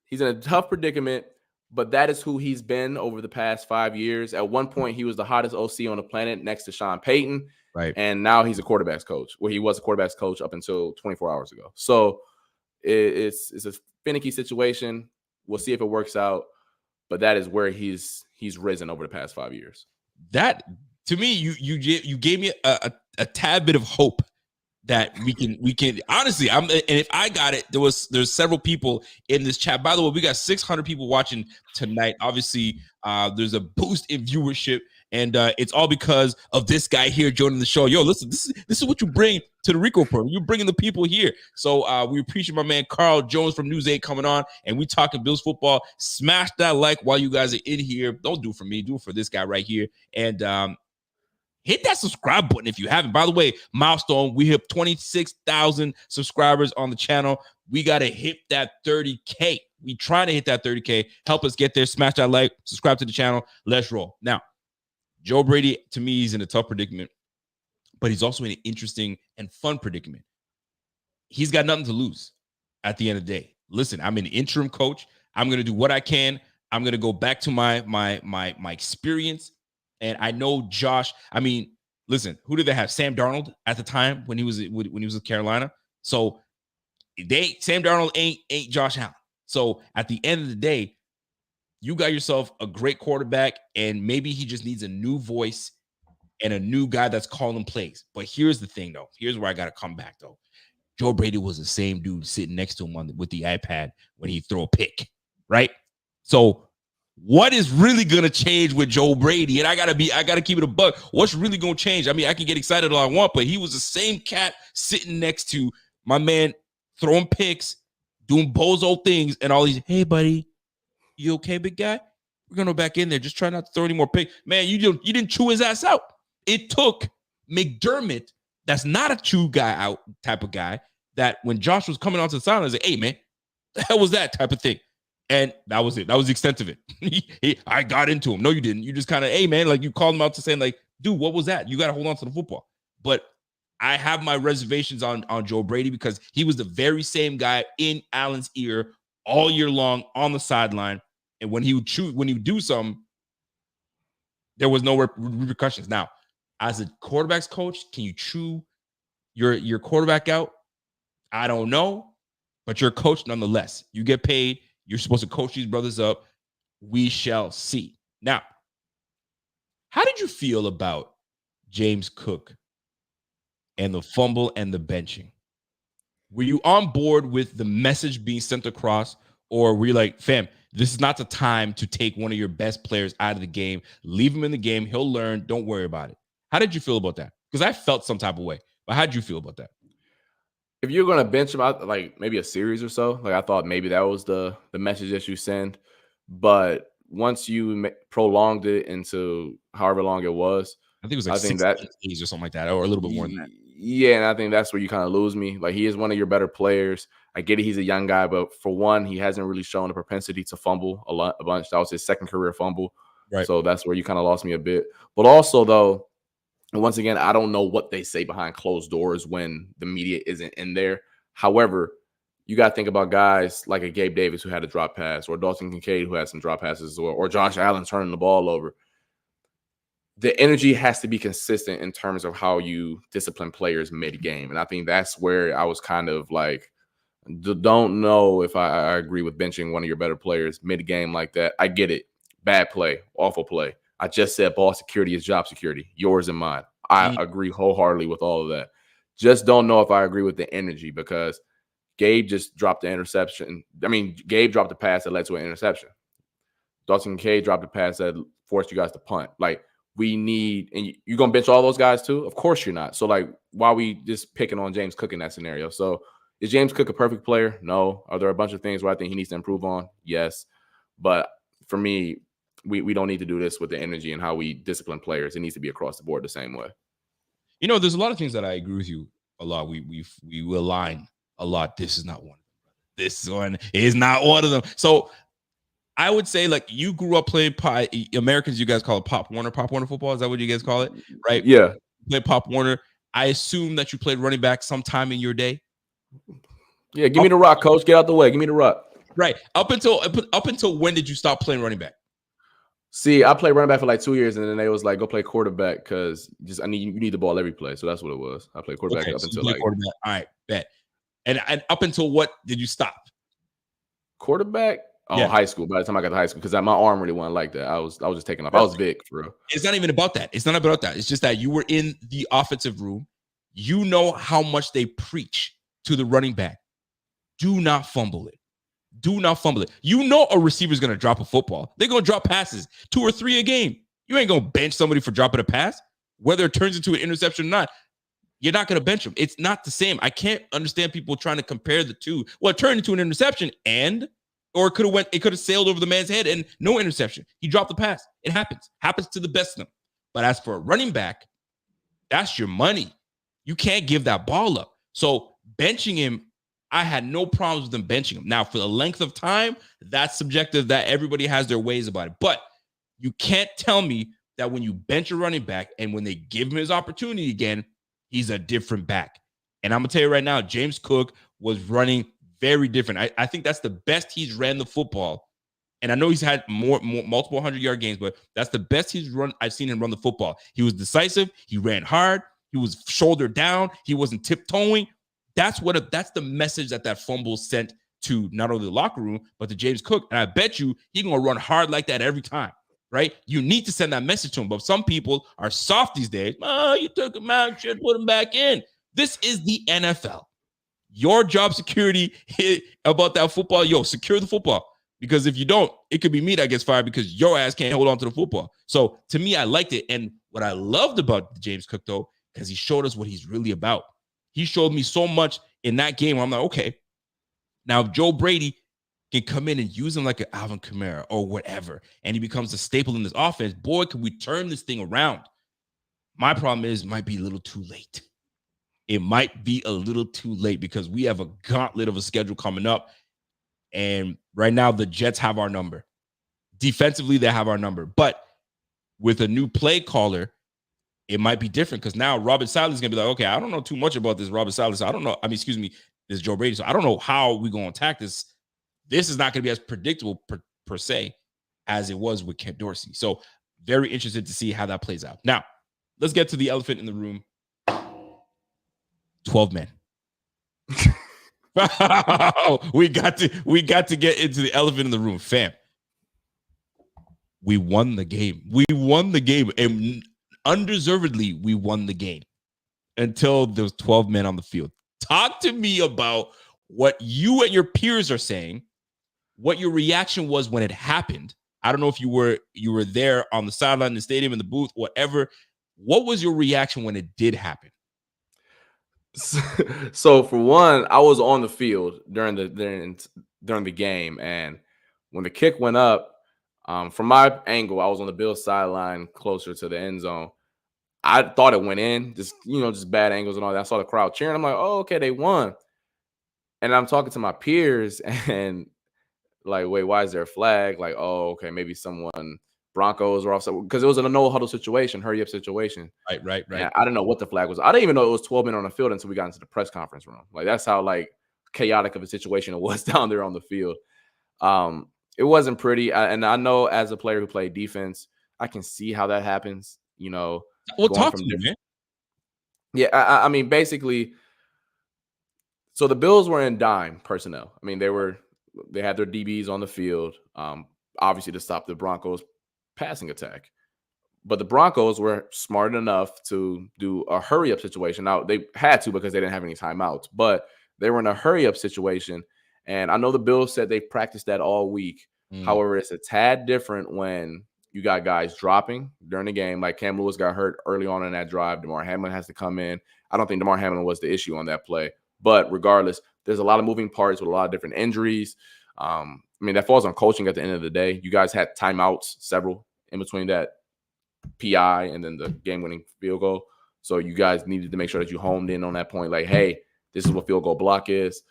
Speaker 4: he's in a tough predicament, but that is who he's been over the past 5 years. At one point, he was the hottest OC on the planet next to Sean Payton. And now he's a quarterback's coach, where he was a quarterback's coach up until 24 hours ago. So it's a finicky situation. We'll see if it works out, but that is where he's risen over the past 5 years.
Speaker 1: That, to me, you gave me a tad bit of hope that we can honestly, and if I got it, there's several people in this chat. By the way, we got 600 people watching tonight. Obviously, there's a boost in viewership, and it's all because of this guy here joining the show. Yo, listen, this is what you bring to the Rico Pro. You're bringing the people here. So we appreciate my man Carl Jones from News 8 coming on, and we talking Bills football. Smash that like while you guys are in here. Don't do it for me. Do it for this guy right here. And hit that subscribe button if you haven't. By the way, milestone, we hit 26,000 subscribers on the channel. We got to hit that 30K. We trying to hit that 30K. Help us get there. Smash that like, subscribe to the channel. Let's roll. Now, Joe Brady, to me, he's in a tough predicament, but he's also in an interesting and fun predicament. He's got nothing to lose at the end of the day. Listen, I'm an interim coach. I'm going to do what I can. I'm going to go back to my experience. And I know Josh. I mean, listen, who did they have? Sam Darnold at the time when he was with Carolina. So Sam Darnold ain't Josh Allen. So at the end of the day, you got yourself a great quarterback, and maybe he just needs a new voice and a new guy that's calling plays. But here's the thing, though. Here's where I got to come back, though. Joe Brady was the same dude sitting next to him with the iPad when he throw a pick, right? So what is really gonna change with Joe Brady? And I gotta keep it a buck. What's really gonna change? I mean, I can get excited all I want, but he was the same cat sitting next to my man, throwing picks, doing bozo things, and all these. Hey, buddy, you okay, big guy? We're gonna go back in there. Just try not to throw any more picks. Man, you didn't chew his ass out. It took McDermott, that's not a chew guy out type of guy, that when Josh was coming onto the sideline, I was like, hey, man, the hell was that type of thing? And that was it. That was the extent of it. I got into him. No, you didn't. You just kind of, hey, man, like you called him out to saying, like, dude, what was that? You got to hold on to the football. But I have my reservations on Joe Brady because he was the very same guy in Allen's ear all year long on the sideline. And when he would do something, there was no repercussions. Now, as a quarterback's coach, can you chew your quarterback out? I don't know, but you're a coach nonetheless. You get paid. You're supposed to coach these brothers up. We shall see. Now, how did you feel about James Cook and the fumble and the benching? Were you on board with the message being sent across, or were you like, fam, this is not the time to take one of your best players out of the game. Leave him in the game. He'll learn. Don't worry about it. How did you feel about that? Because I felt some type of way. But how did you feel about that?
Speaker 4: If you're going to bench him out, like maybe a series or so, like I thought maybe that was the message that you send. But once you prolonged it into however long it was,
Speaker 1: I think it was like 6 days or something like that, or a little bit more than that.
Speaker 4: Yeah, and I think that's where you kind of lose me. Like, he is one of your better players. I get it, he's a young guy, but for one, he hasn't really shown a propensity to fumble a bunch. That was his second career fumble.
Speaker 1: Right.
Speaker 4: So that's where you kind of lost me a bit. But also, though, and once again, I don't know what they say behind closed doors when the media isn't in there. However, you got to think about guys like a Gabe Davis who had a drop pass, or Dawson Kincaid who had some drop passes as well, or Josh Allen turning the ball over. The energy has to be consistent in terms of how you discipline players mid-game. And I think that's where I was kind of like, don't know if I agree with benching one of your better players mid-game like that. I get it. Bad play, awful play. I just said ball security is job security, yours and mine. I agree wholeheartedly with all of that. Just don't know if I agree with the energy, because Gabe just dropped the interception. I mean, Gabe dropped the pass that led to an interception. Dawson Kincaid dropped the pass that forced you guys to punt. Like, we need, and you're going to bench all those guys too? Of course you're not. So, like, why are we just picking on James Cook in that scenario? So, is James Cook a perfect player? No. Are there a bunch of things where I think he needs to improve on? Yes. But for me, we don't need to do this with the energy and how we discipline players. It needs to be across the board the same way.
Speaker 1: You know, there's a lot of things that I agree with you a lot. We align a lot. This is not one of them. This one is not one of them. So I would say, like, you grew up playing Americans, you guys call it Pop Warner football. Is that what you guys call it? Right?
Speaker 4: Yeah.
Speaker 1: You play Pop Warner. I assume that you played running back sometime in your day.
Speaker 4: Yeah, give me the rock, coach. Get out the way. Give me the rock.
Speaker 1: Right. Up until when did you stop playing running back?
Speaker 4: See, I played running back for like 2 years, and then they was like, go play quarterback because you need the ball every play. So that's what it was. I played quarterback up until like
Speaker 1: quarterback. All right, bet. And up until what did you stop?
Speaker 4: Quarterback? Oh, yeah. High school. By the time I got to high school, because my arm really wasn't like that. I was just taking off. I was big, for real.
Speaker 1: It's not even about that. It's not about that. It's just that you were in the offensive room. You know how much they preach to the running back. Do not fumble it. Do not fumble it. You know a receiver's going to drop a football. They're going to drop passes, 2 or 3 a game. You ain't going to bench somebody for dropping a pass. Whether it turns into an interception or not, you're not going to bench them. It's not the same. I can't understand people trying to compare the two. Well, it turned into an interception or it could have sailed over the man's head and no interception. He dropped the pass. It happens. Happens to the best of them. But as for a running back, that's your money. You can't give that ball up. So benching him, I had no problems with them benching him. Now, for the length of time, that's subjective. That everybody has their ways about it. But you can't tell me that when you bench a running back and when they give him his opportunity again, he's a different back. And I'm going to tell you right now, James Cook was running very different. I think that's the best he's ran the football. And I know he's had multiple 100-yard games, but that's the best I've seen him run the football. He was decisive. He ran hard. He was shoulder down. He wasn't tiptoeing. That's the message that fumble sent to not only the locker room, but to James Cook. And I bet you he's going to run hard like that every time, right? You need to send that message to him. But some people are soft these days. Oh, you took him out, should put him back in. This is the NFL. Your job security about that football, secure the football. Because if you don't, it could be me that gets fired because your ass can't hold on to the football. So to me, I liked it. And what I loved about James Cook, though, because he showed us what he's really about. He showed me so much in that game where I'm like, okay, now if Joe Brady can come in and use him like an Alvin Kamara or whatever, and he becomes a staple in this offense, boy, can we turn this thing around. My problem is it might be a little too late. It might be a little too late because we have a gauntlet of a schedule coming up. And right now, the Jets have our number. Defensively, they have our number. But with a new play caller, it might be different because now Robert Saleh is going to be like, okay, I don't know too much about this Robert Saleh. So I don't know. I mean, excuse me, this Joe Brady. So I don't know how we're going to attack this. This is not going to be as predictable per se as it was with Kent Dorsey. So very interested to see how that plays out. Now, let's get to the elephant in the room. 12 men. we got to get into the elephant in the room, fam. We won the game. We won the game, and undeservedly, we won the game until there was 12 men on the field. Talk to me about what you and your peers are saying, what your reaction was when it happened. I don't know if you were there on the sideline, the stadium, in the booth, whatever. What was your reaction when it did happen?
Speaker 4: So for one, I was on the field during the game, and when the kick went up, from my angle, I was on the Bills sideline closer to the end zone. I thought it went in, just bad angles and all that. I saw the crowd cheering. I'm like, oh, okay, they won. And I'm talking to my peers and like, wait, why is there a flag? Like, oh, okay, maybe someone Broncos or offside because it was in a no huddle situation, hurry up situation.
Speaker 1: Right.
Speaker 4: And I didn't know what the flag was. I didn't even know it was 12 men on the field until we got into the press conference room. Like that's how like chaotic of a situation it was down there on the field. It wasn't pretty. And I know as a player who played defense, I can see how that happens.
Speaker 1: Well, talk to me, man.
Speaker 4: Yeah, I mean, basically, so the Bills were in dime personnel. I mean, they had their DBs on the field, obviously to stop the Broncos passing attack. But the Broncos were smart enough to do a hurry-up situation. Now, they had to because they didn't have any timeouts, but they were in a hurry-up situation. And I know the Bills said they practiced that all week. However, it's a tad different when you got guys dropping during the game. Like Cam Lewis got hurt early on in that drive. Damar Hamlin has to come in. I don't think Damar Hamlin was the issue on that play. But regardless, there's a lot of moving parts with a lot of different injuries. I mean, that falls on coaching at the end of the day. You guys had timeouts, several, in between that PI and then the game-winning field goal. So you guys needed to make sure that you homed in on that point. Like, hey, this is what field goal block is.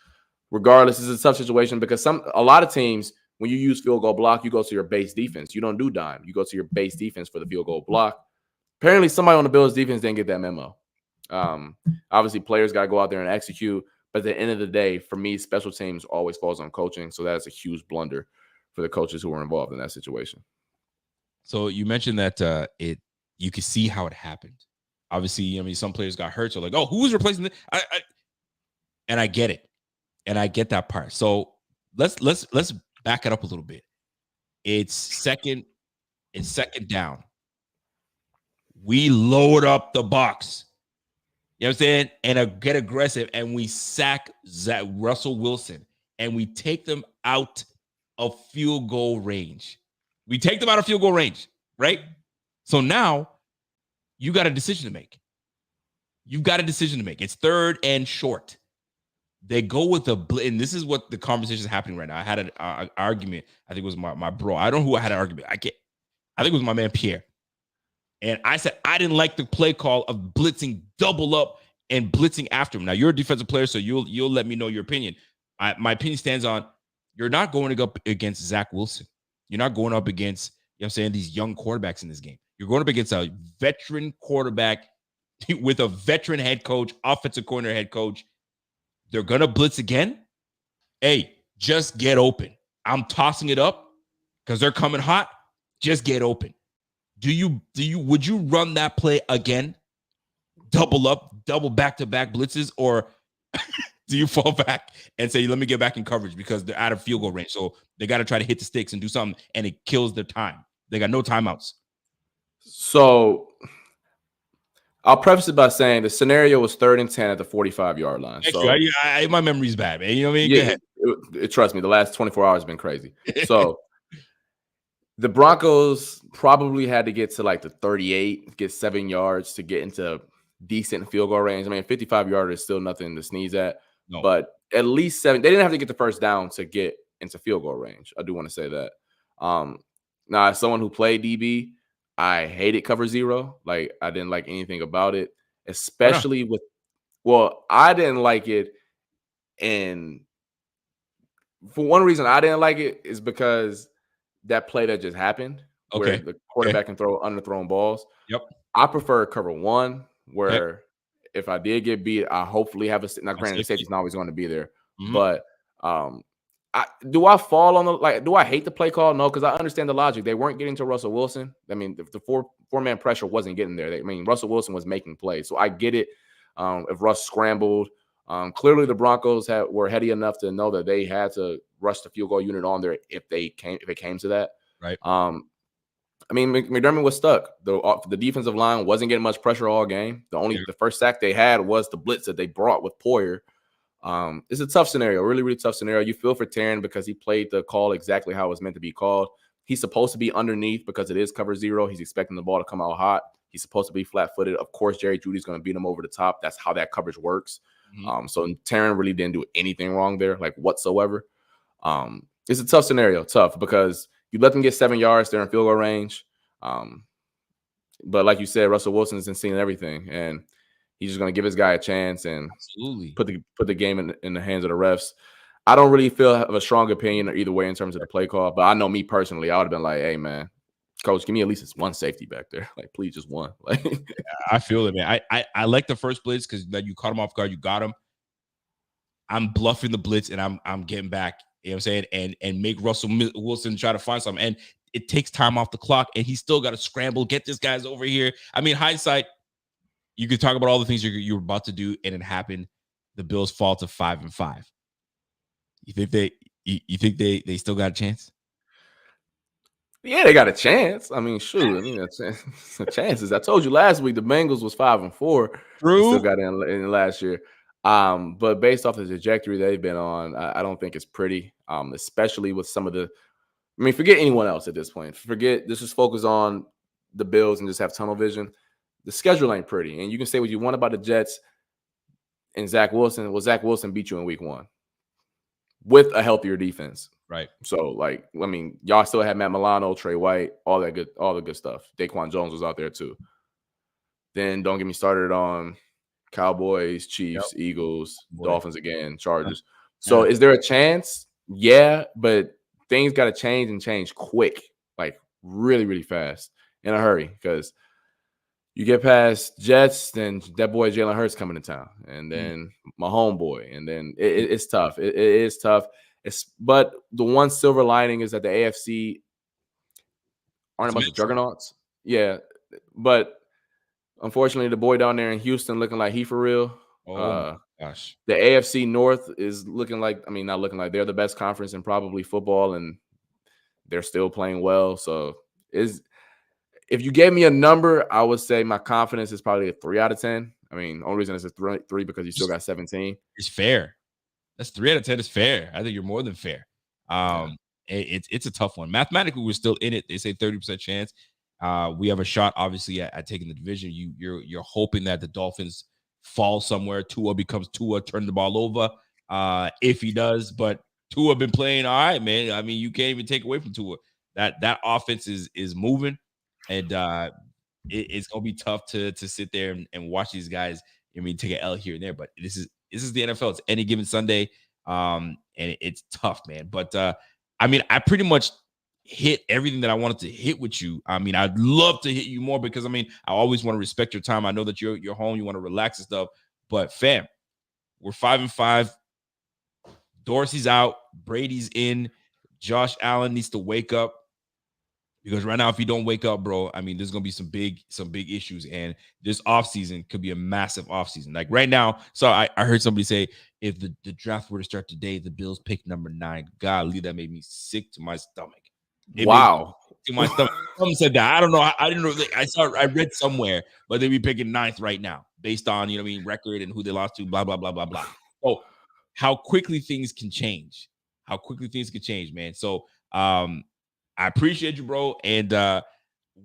Speaker 4: Regardless, this is a tough situation because a lot of teams, when you use field goal block, you go to your base defense. You don't do dime. You go to your base defense for the field goal block. Apparently, somebody on the Bills defense didn't get that memo. Obviously, players got to go out there and execute. But at the end of the day, for me, special teams always falls on coaching. So that's a huge blunder for the coaches who were involved in that situation.
Speaker 1: So you mentioned that you could see how it happened. Obviously, I mean, some players got hurt. So like, oh, who is replacing this? And I get it. And I get that part. So let's back it up a little bit. It's second down. We load up the box. You know what I'm saying? And get aggressive. And we sack Russell Wilson. And we take them out of field goal range. We take them out of field goal range, right? So now you got a decision to make. You've got a decision to make. It's third and short. They go with and this is what the conversation is happening right now. I had an argument. I think it was my bro. I don't know who I had an argument. I think it was my man Pierre. And I said I didn't like the play call of blitzing double up and blitzing after him. Now you're a defensive player, so you'll let me know your opinion. My opinion stands on you're not going up against Zach Wilson. You're not going up against, you know what I'm saying, these young quarterbacks in this game. You're going up against a veteran quarterback with a veteran head coach, offensive coordinator head coach. They're going to blitz again. Hey, just get open. I'm tossing it up because they're coming hot. Just get open. Would you run that play again? Double up, double back-to-back blitzes, or do you fall back and say, let me get back in coverage because they're out of field goal range? So they got to try to hit the sticks and do something, and it kills their time. They got no timeouts.
Speaker 4: So I'll preface it by saying the scenario was 3rd and 10 at the 45-yard line.
Speaker 1: Thank you. My memory's bad, man. You know what I mean?
Speaker 4: Yeah,
Speaker 1: Go ahead.
Speaker 4: Trust me, the last 24 hours have been crazy. So the Broncos probably had to get to like the 38, get 7 yards to get into decent field goal range. I mean, 55-yarder is still nothing to sneeze at,
Speaker 1: No.
Speaker 4: but at least 7. They didn't have to get the first down to get into field goal range. I do want to say that. Now, as someone who played DB, I hated cover 0. Like, I didn't like anything about it, especially with. Well, I didn't like it, and for one reason I didn't like it is because that play that just happened where
Speaker 1: Okay.
Speaker 4: the quarterback can throw underthrown balls.
Speaker 1: Yep.
Speaker 4: I prefer cover 1 where
Speaker 1: Okay.
Speaker 4: if I did get beat, I hopefully have a now granted the safety's not always going to be there, but do I fall on do I hate the play call? No, because I understand the logic. They weren't getting to Russell Wilson. I mean, the four-man pressure wasn't getting there. I mean, Russell Wilson was making plays, so I get it. If Russ scrambled, clearly the Broncos were heady enough to know that they had to rush the field goal unit on there if it came to that.
Speaker 1: Right.
Speaker 4: I mean, McDermott was stuck. The defensive line wasn't getting much pressure all game. The first sack they had was the blitz that they brought with Poyer. It's a tough scenario, really, really tough scenario. You feel for Taryn because he played the call exactly how it was meant to be called. He's supposed to be underneath because it is cover 0. He's expecting the ball to come out hot. He's supposed to be flat-footed. Of course, Jerry Jeudy's going to beat him over the top. That's how that coverage works. So Taryn really didn't do anything wrong there, like whatsoever. It's a tough scenario, because you let them get 7 yards, they're in field goal range. But like you said, Russell Wilson's been seeing everything, and he's just going to give his guy a chance and
Speaker 1: absolutely
Speaker 4: put the game in the hands of the refs. I don't really have a strong opinion either way in terms of the play call, but I know me personally, I would have been like, hey, man, coach, give me at least one safety back there. Like, please, just one. Like,
Speaker 1: I feel it, man. I like the first blitz because you caught him off guard. You got him. I'm bluffing the blitz, and I'm getting back. You know what I'm saying? And make Russell Wilson try to find something. And it takes time off the clock, and he's still got to scramble, get this guy's over here. I mean, hindsight, you could talk about all the things you were about to do, and it happened. The Bills fall to 5-5. You think they still got a chance?
Speaker 4: Yeah, they got a chance. I mean, shoot. I mean, chances. I told you last week the Bengals was 5-4.
Speaker 1: True.
Speaker 4: They still got in last year. But based off the trajectory they've been on, I don't think it's pretty. Especially with some of the. I mean, forget anyone else at this point. Just focus on the Bills and just have tunnel vision. The schedule ain't pretty, and you can say what you want about the Jets and Zach Wilson. Well, Zach Wilson beat you in week 1 with a healthier defense.
Speaker 1: Right.
Speaker 4: So, I mean, y'all still had Matt Milano, Trey White, all the good stuff. Daquan Jones was out there too. Then don't get me started on Cowboys, Chiefs, Eagles, Dolphins again, Chargers. So is there a chance? Yeah, but things got to change quick, like really, really fast in a hurry, because you get past Jets, then that boy Jalen Hurts coming to town, and then my homeboy, and then it's tough. It is tough. But the one silver lining is that the AFC aren't a bunch of juggernauts. Yeah, but unfortunately, the boy down there in Houston looking like he for real.
Speaker 1: Oh gosh,
Speaker 4: the AFC North is looking like, I mean, not looking like, they're the best conference in probably football, and they're still playing well. So if you gave me a number, I would say my confidence is probably a 3 out of 10. I mean, only reason it's a 3 because you still got 17.
Speaker 1: It's fair. That's 3 out of 10 is fair. I think you're more than fair. It's a tough one. Mathematically, we're still in it. They say 30% chance. We have a shot, obviously, at taking the division. You're hoping that the Dolphins fall somewhere. Tua becomes Tua, turn the ball over. If he does, but Tua been playing all right, man. I mean, you can't even take away from Tua. That offense is moving, and it's gonna be tough to sit there and watch these guys. I mean, take an L here and there, but this is the NFL. It's any given Sunday, and it's tough, man. But I mean, I pretty much hit everything that I wanted to hit with you. I mean, I'd love to hit you more because I mean, I always want to respect your time. I know that you're home, you want to relax and stuff. But fam, we're 5-5. Dorsey's out, Brady's in. Josh Allen needs to wake up. Because right now, if you don't wake up, bro, I mean, there's gonna be some big issues, and this offseason could be a massive offseason. Like right now, so I heard somebody say if the draft were to start today, the Bills pick number 9. Golly, that made me sick to my stomach.
Speaker 4: Wow.
Speaker 1: To my stomach. Someone said that. I don't know. I didn't know. I read somewhere, but they'd be picking 9th right now, based on record and who they lost to, blah blah blah blah blah. Oh, how quickly things can change. How quickly things can change, man. So I appreciate you, bro. And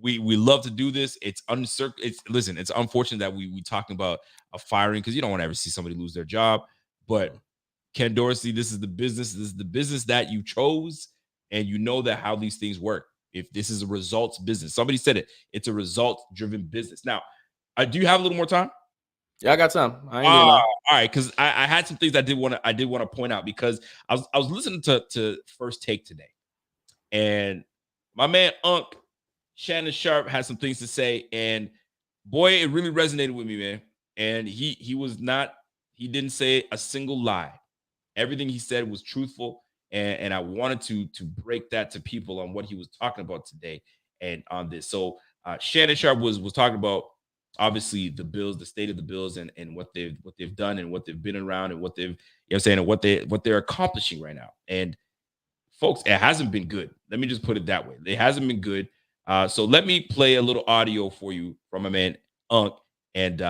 Speaker 1: we love to do this. It's unfortunate that we talking about a firing because you don't want to ever see somebody lose their job. But Ken Dorsey, this is the business. This is the business that you chose, and you know that how these things work. If this is a results business, somebody said it. It's a results-driven business. Now, do you have a little more time?
Speaker 4: Yeah, I got time.
Speaker 1: All right, because I had some things I did want to point out because I was listening to First Take today, and my man Unc Shannon Sharp had some things to say, and boy, it really resonated with me, man. And he didn't say a single lie. Everything he said was truthful, and I wanted to break that to people on what he was talking about today and on this. So Shannon Sharp was talking about obviously the Bills, the state of the Bills, and what they've done and what they've been around and what they've, you know what I'm saying, and what they're accomplishing right now. And folks, it hasn't been good. Let me just put it that way. It hasn't been good. So let me play a little audio for you from my man Unc, and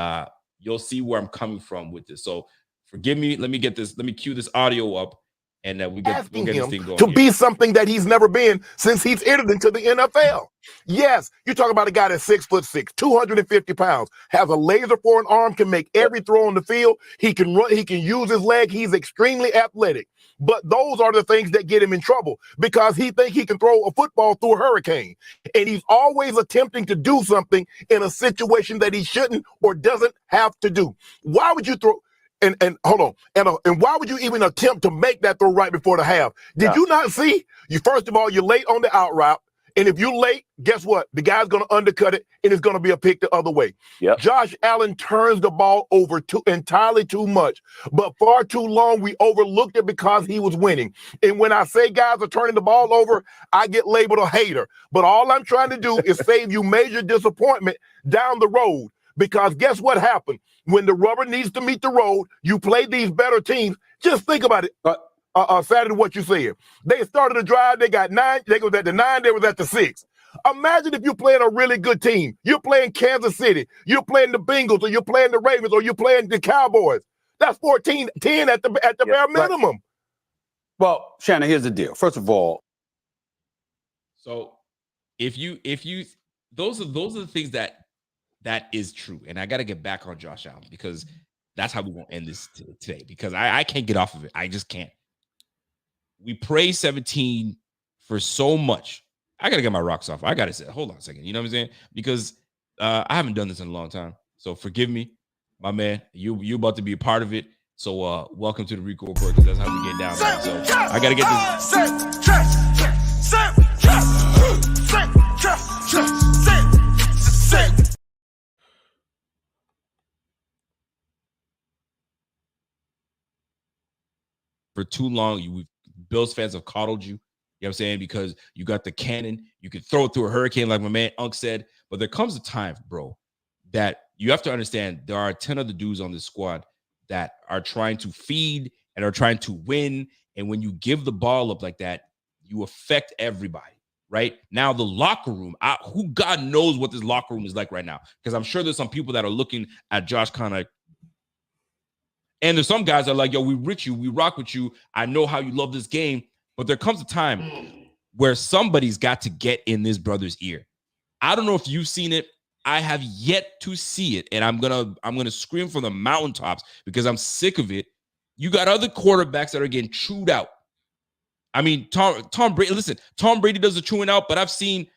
Speaker 1: you'll see where I'm coming from with this. So forgive me. Let me cue this audio up, and we'll get this thing going.
Speaker 5: To be something that he's never been since he's entered into the NFL. Yes, you talk about a guy that's 6'6", 250 pounds, has a laser for an arm, can make every throw on the field. He can run, he can use his leg. He's extremely athletic. But those are the things that get him in trouble because he thinks he can throw a football through a hurricane. And he's always attempting to do something in a situation that he shouldn't or doesn't have to do. Why would you throw? And hold on. And why would you even attempt to make that throw right before the half? Did you not see? First of all, you're late on the out route. And if you're late, guess what? The guy's going to undercut it, and it's going to be a pick the other way.
Speaker 6: Yep.
Speaker 5: Josh Allen turns the ball over entirely too much, but far too long we overlooked it because he was winning. And when I say guys are turning the ball over, I get labeled a hater. But all I'm trying to do is save you major disappointment down the road. Because guess what happened? When the rubber needs to meet the road, you play these better teams. Just think about it. Saturday, what you said. They started a drive. They got 9. They was at the 9. They was at the 6. Imagine if you're playing a really good team. You're playing Kansas City. You're playing the Bengals, or you're playing the Ravens, or you're playing the Cowboys. That's 14-10 at the bare minimum. Right.
Speaker 6: Well, Shannon, here's the deal. First of all,
Speaker 1: so if you those are the things that is true, and I got to get back on Josh Allen because that's how we won't end this today because I can't get off of it. I just can't. We praise 17 for so much. I got to get my rocks off. I got to say, hold on a second. You know what I'm saying? Because I haven't done this in a long time. So forgive me, my man. You about to be a part of it. So welcome to the Rico Report because that's how we get down. Man. So I got to get this. For too long, Bills fans have coddled you. You know what I'm saying? Because you got the cannon. You can throw it through a hurricane like my man Unc said. But there comes a time, bro, that you have to understand there are 10 other dudes on this squad that are trying to feed and are trying to win. And when you give the ball up like that, you affect everybody, right? Now, the locker room, who God knows what this locker room is like right now. Because I'm sure there's some people that are looking at Josh kind of, and there's some guys that are like, yo, we rich you, we rock with you. I know how you love this game. But there comes a time where somebody's got to get in this brother's ear. I don't know if you've seen it. I have yet to see it. And I'm gonna scream from the mountaintops because I'm sick of it. You got other quarterbacks that are getting chewed out. I mean, Tom Brady, listen, Tom Brady does the chewing out, but I've seen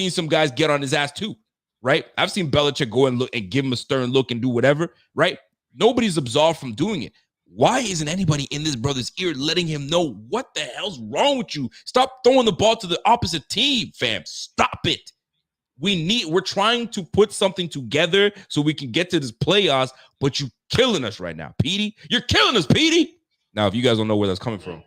Speaker 1: some guys get on his ass too, right? I've seen Belichick go and look and give him a stern look and do whatever, right? Nobody's absolved from doing it. Why isn't anybody in this brother's ear letting him know what the hell's wrong with you? Stop throwing the ball to the opposite team, fam. Stop it. We're trying to put something together so we can get to this playoffs, but you're killing us right now, Petey. You're killing us, Petey. Now, if you guys don't know where that's coming from,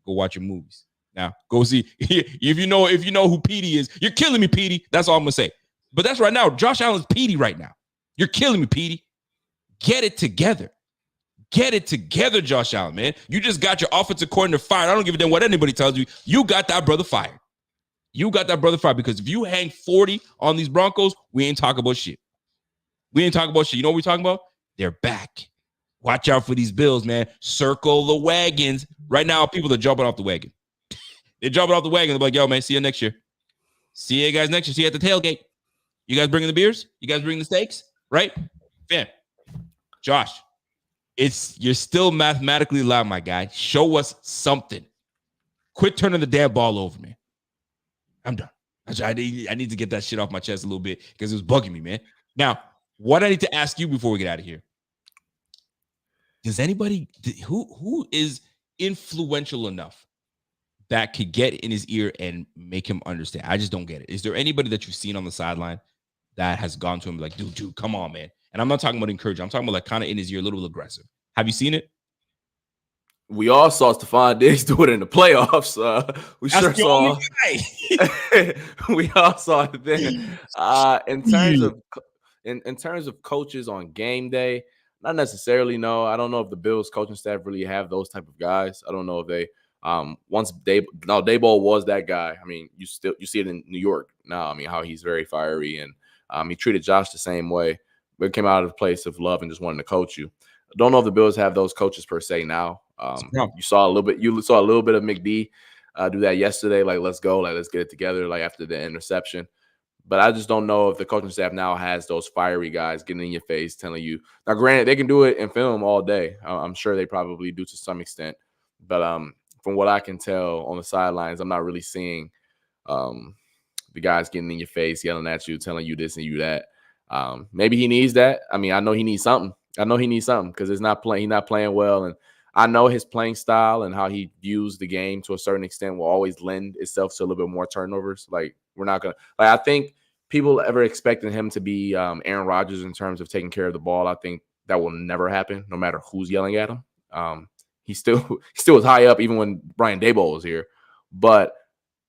Speaker 1: go watch your movies. Now, go see. If you know who Petey is, you're killing me, Petey. That's all I'm gonna say. But that's right now. Josh Allen's Petey right now. You're killing me, Petey. Get it together. Get it together, Josh Allen, man. You just got your offensive coordinator fired. I don't give a damn what anybody tells you. You got that brother fired. You got that brother fired because if you hang 40 on these Broncos, we ain't talking about shit. We ain't talking about shit. You know what we're talking about? They're back. Watch out for these Bills, man. Circle the wagons. Right now, people are jumping off the wagon. They're jumping off the wagon. They're like, yo, man, see you next year. See you guys next year. See you at the tailgate. You guys bringing the beers? You guys bringing the steaks? Right? Fam. Josh, you're still mathematically allowed, my guy. Show us something. Quit turning the damn ball over, man. I'm done. I need to get that shit off my chest a little bit because it was bugging me, man. Now, what I need to ask you before we get out of here. Does anybody who is influential enough that could get in his ear and make him understand? I just don't get it. Is there anybody that you've seen on the sideline that has gone to him like, dude, come on, man? And I'm not talking about encouraging. I'm talking about like kind of in his ear, a little aggressive. Have you seen it?
Speaker 4: We all saw Stephon Diggs do it in the playoffs. We
Speaker 1: That's
Speaker 4: sure
Speaker 1: the
Speaker 4: saw.
Speaker 1: only guy.
Speaker 4: We all saw it then. In terms of coaches on game day, not necessarily. No, I don't know if the Bills coaching staff really have those type of guys. I don't know if they. Daboll was that guy. I mean, you see it in New York now. I mean, how he's very fiery and he treated Josh the same way, but came out of a place of love and just wanted to coach you. I don't know if the Bills have those coaches per se now. You saw a little bit of McD do that yesterday. Like, let's go, like let's get it together. Like after the interception. But I just don't know if the coaching staff now has those fiery guys getting in your face, telling you. Now, granted, they can do it in film all day. I'm sure they probably do to some extent. But from what I can tell on the sidelines, I'm not really seeing the guys getting in your face, yelling at you, telling you this and you that. Maybe he needs that. I mean, I know he needs something. Because he's not playing well. And I know his playing style and how he views the game to a certain extent will always lend itself to a little bit more turnovers. Like, we're not going to – like, I think people ever expecting him to be Aaron Rodgers in terms of taking care of the ball, I think that will never happen no matter who's yelling at him. He still was high up even when Brian Daboll was here. But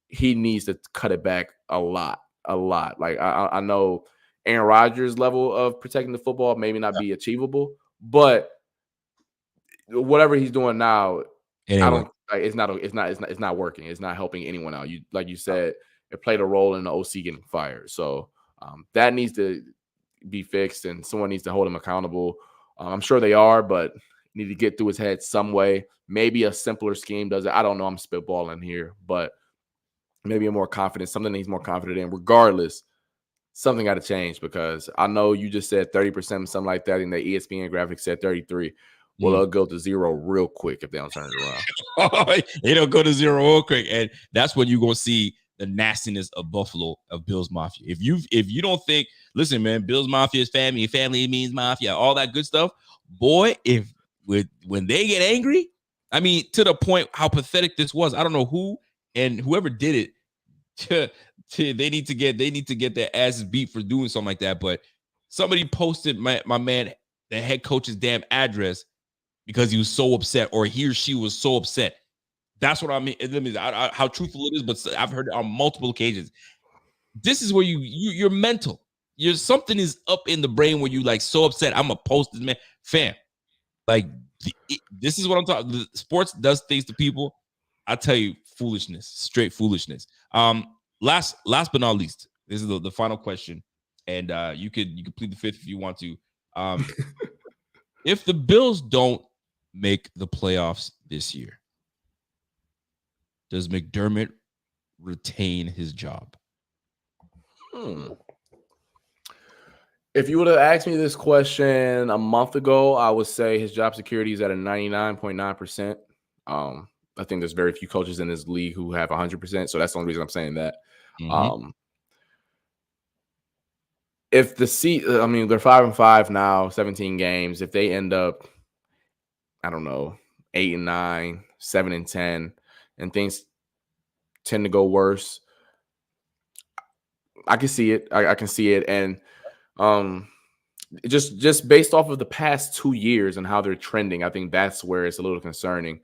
Speaker 4: he needs to cut it back a lot. Like, I know Aaron Rodgers' level of protecting the football maybe not be achievable, but whatever he's doing now, it's not working. It's not helping anyone out. Like you said, it played a role in the OC getting fired. So that needs to be fixed, and someone needs to hold him accountable. I'm sure they are, but need to get through his head some way. Maybe a simpler scheme does it. I don't know. I'm spitballing here, but maybe something that he's more confident in. Regardless, something got to change, because I know you just said 30%, something like that, and the ESPN graphic said 33. Well, they'll go to zero real quick if they don't turn it
Speaker 1: around. It'll go to zero real quick, and that's when you're gonna see the nastiness of Buffalo, of Bills Mafia. If you don't think, listen, man, Bills Mafia is family, and family means mafia, all that good stuff. Boy, when they get angry, I mean, to the point how pathetic this was. I don't know who and whoever did it. They need to get their asses beat for doing something like that. But somebody posted my man, the head coach's damn address, because he was so upset, or he or she was so upset. That's what I mean. How truthful it is, but I've heard it on multiple occasions. This is where you're mental. Something is up in the brain where you like so upset. I'm gonna post this, man, fam. Like, this is what I'm talking. The sports does things to people. I tell you, foolishness, straight foolishness. Last but not least, this is the final question, and you could plead the fifth if you want to. If the Bills don't make the playoffs this year, does McDermott retain his job?
Speaker 4: If you would have asked me this question a month ago, I would say his job security is at a 99.9%. I think there's very few coaches in this league who have 100%, so that's the only reason I'm saying that. Mm-hmm. If they're 5-5 now, 17 games. If they end up, I don't know, 8-9, 7-10, and things tend to go worse, I can see it. I can see it, and just based off of the past 2 years and how they're trending, I think that's where it's a little concerning.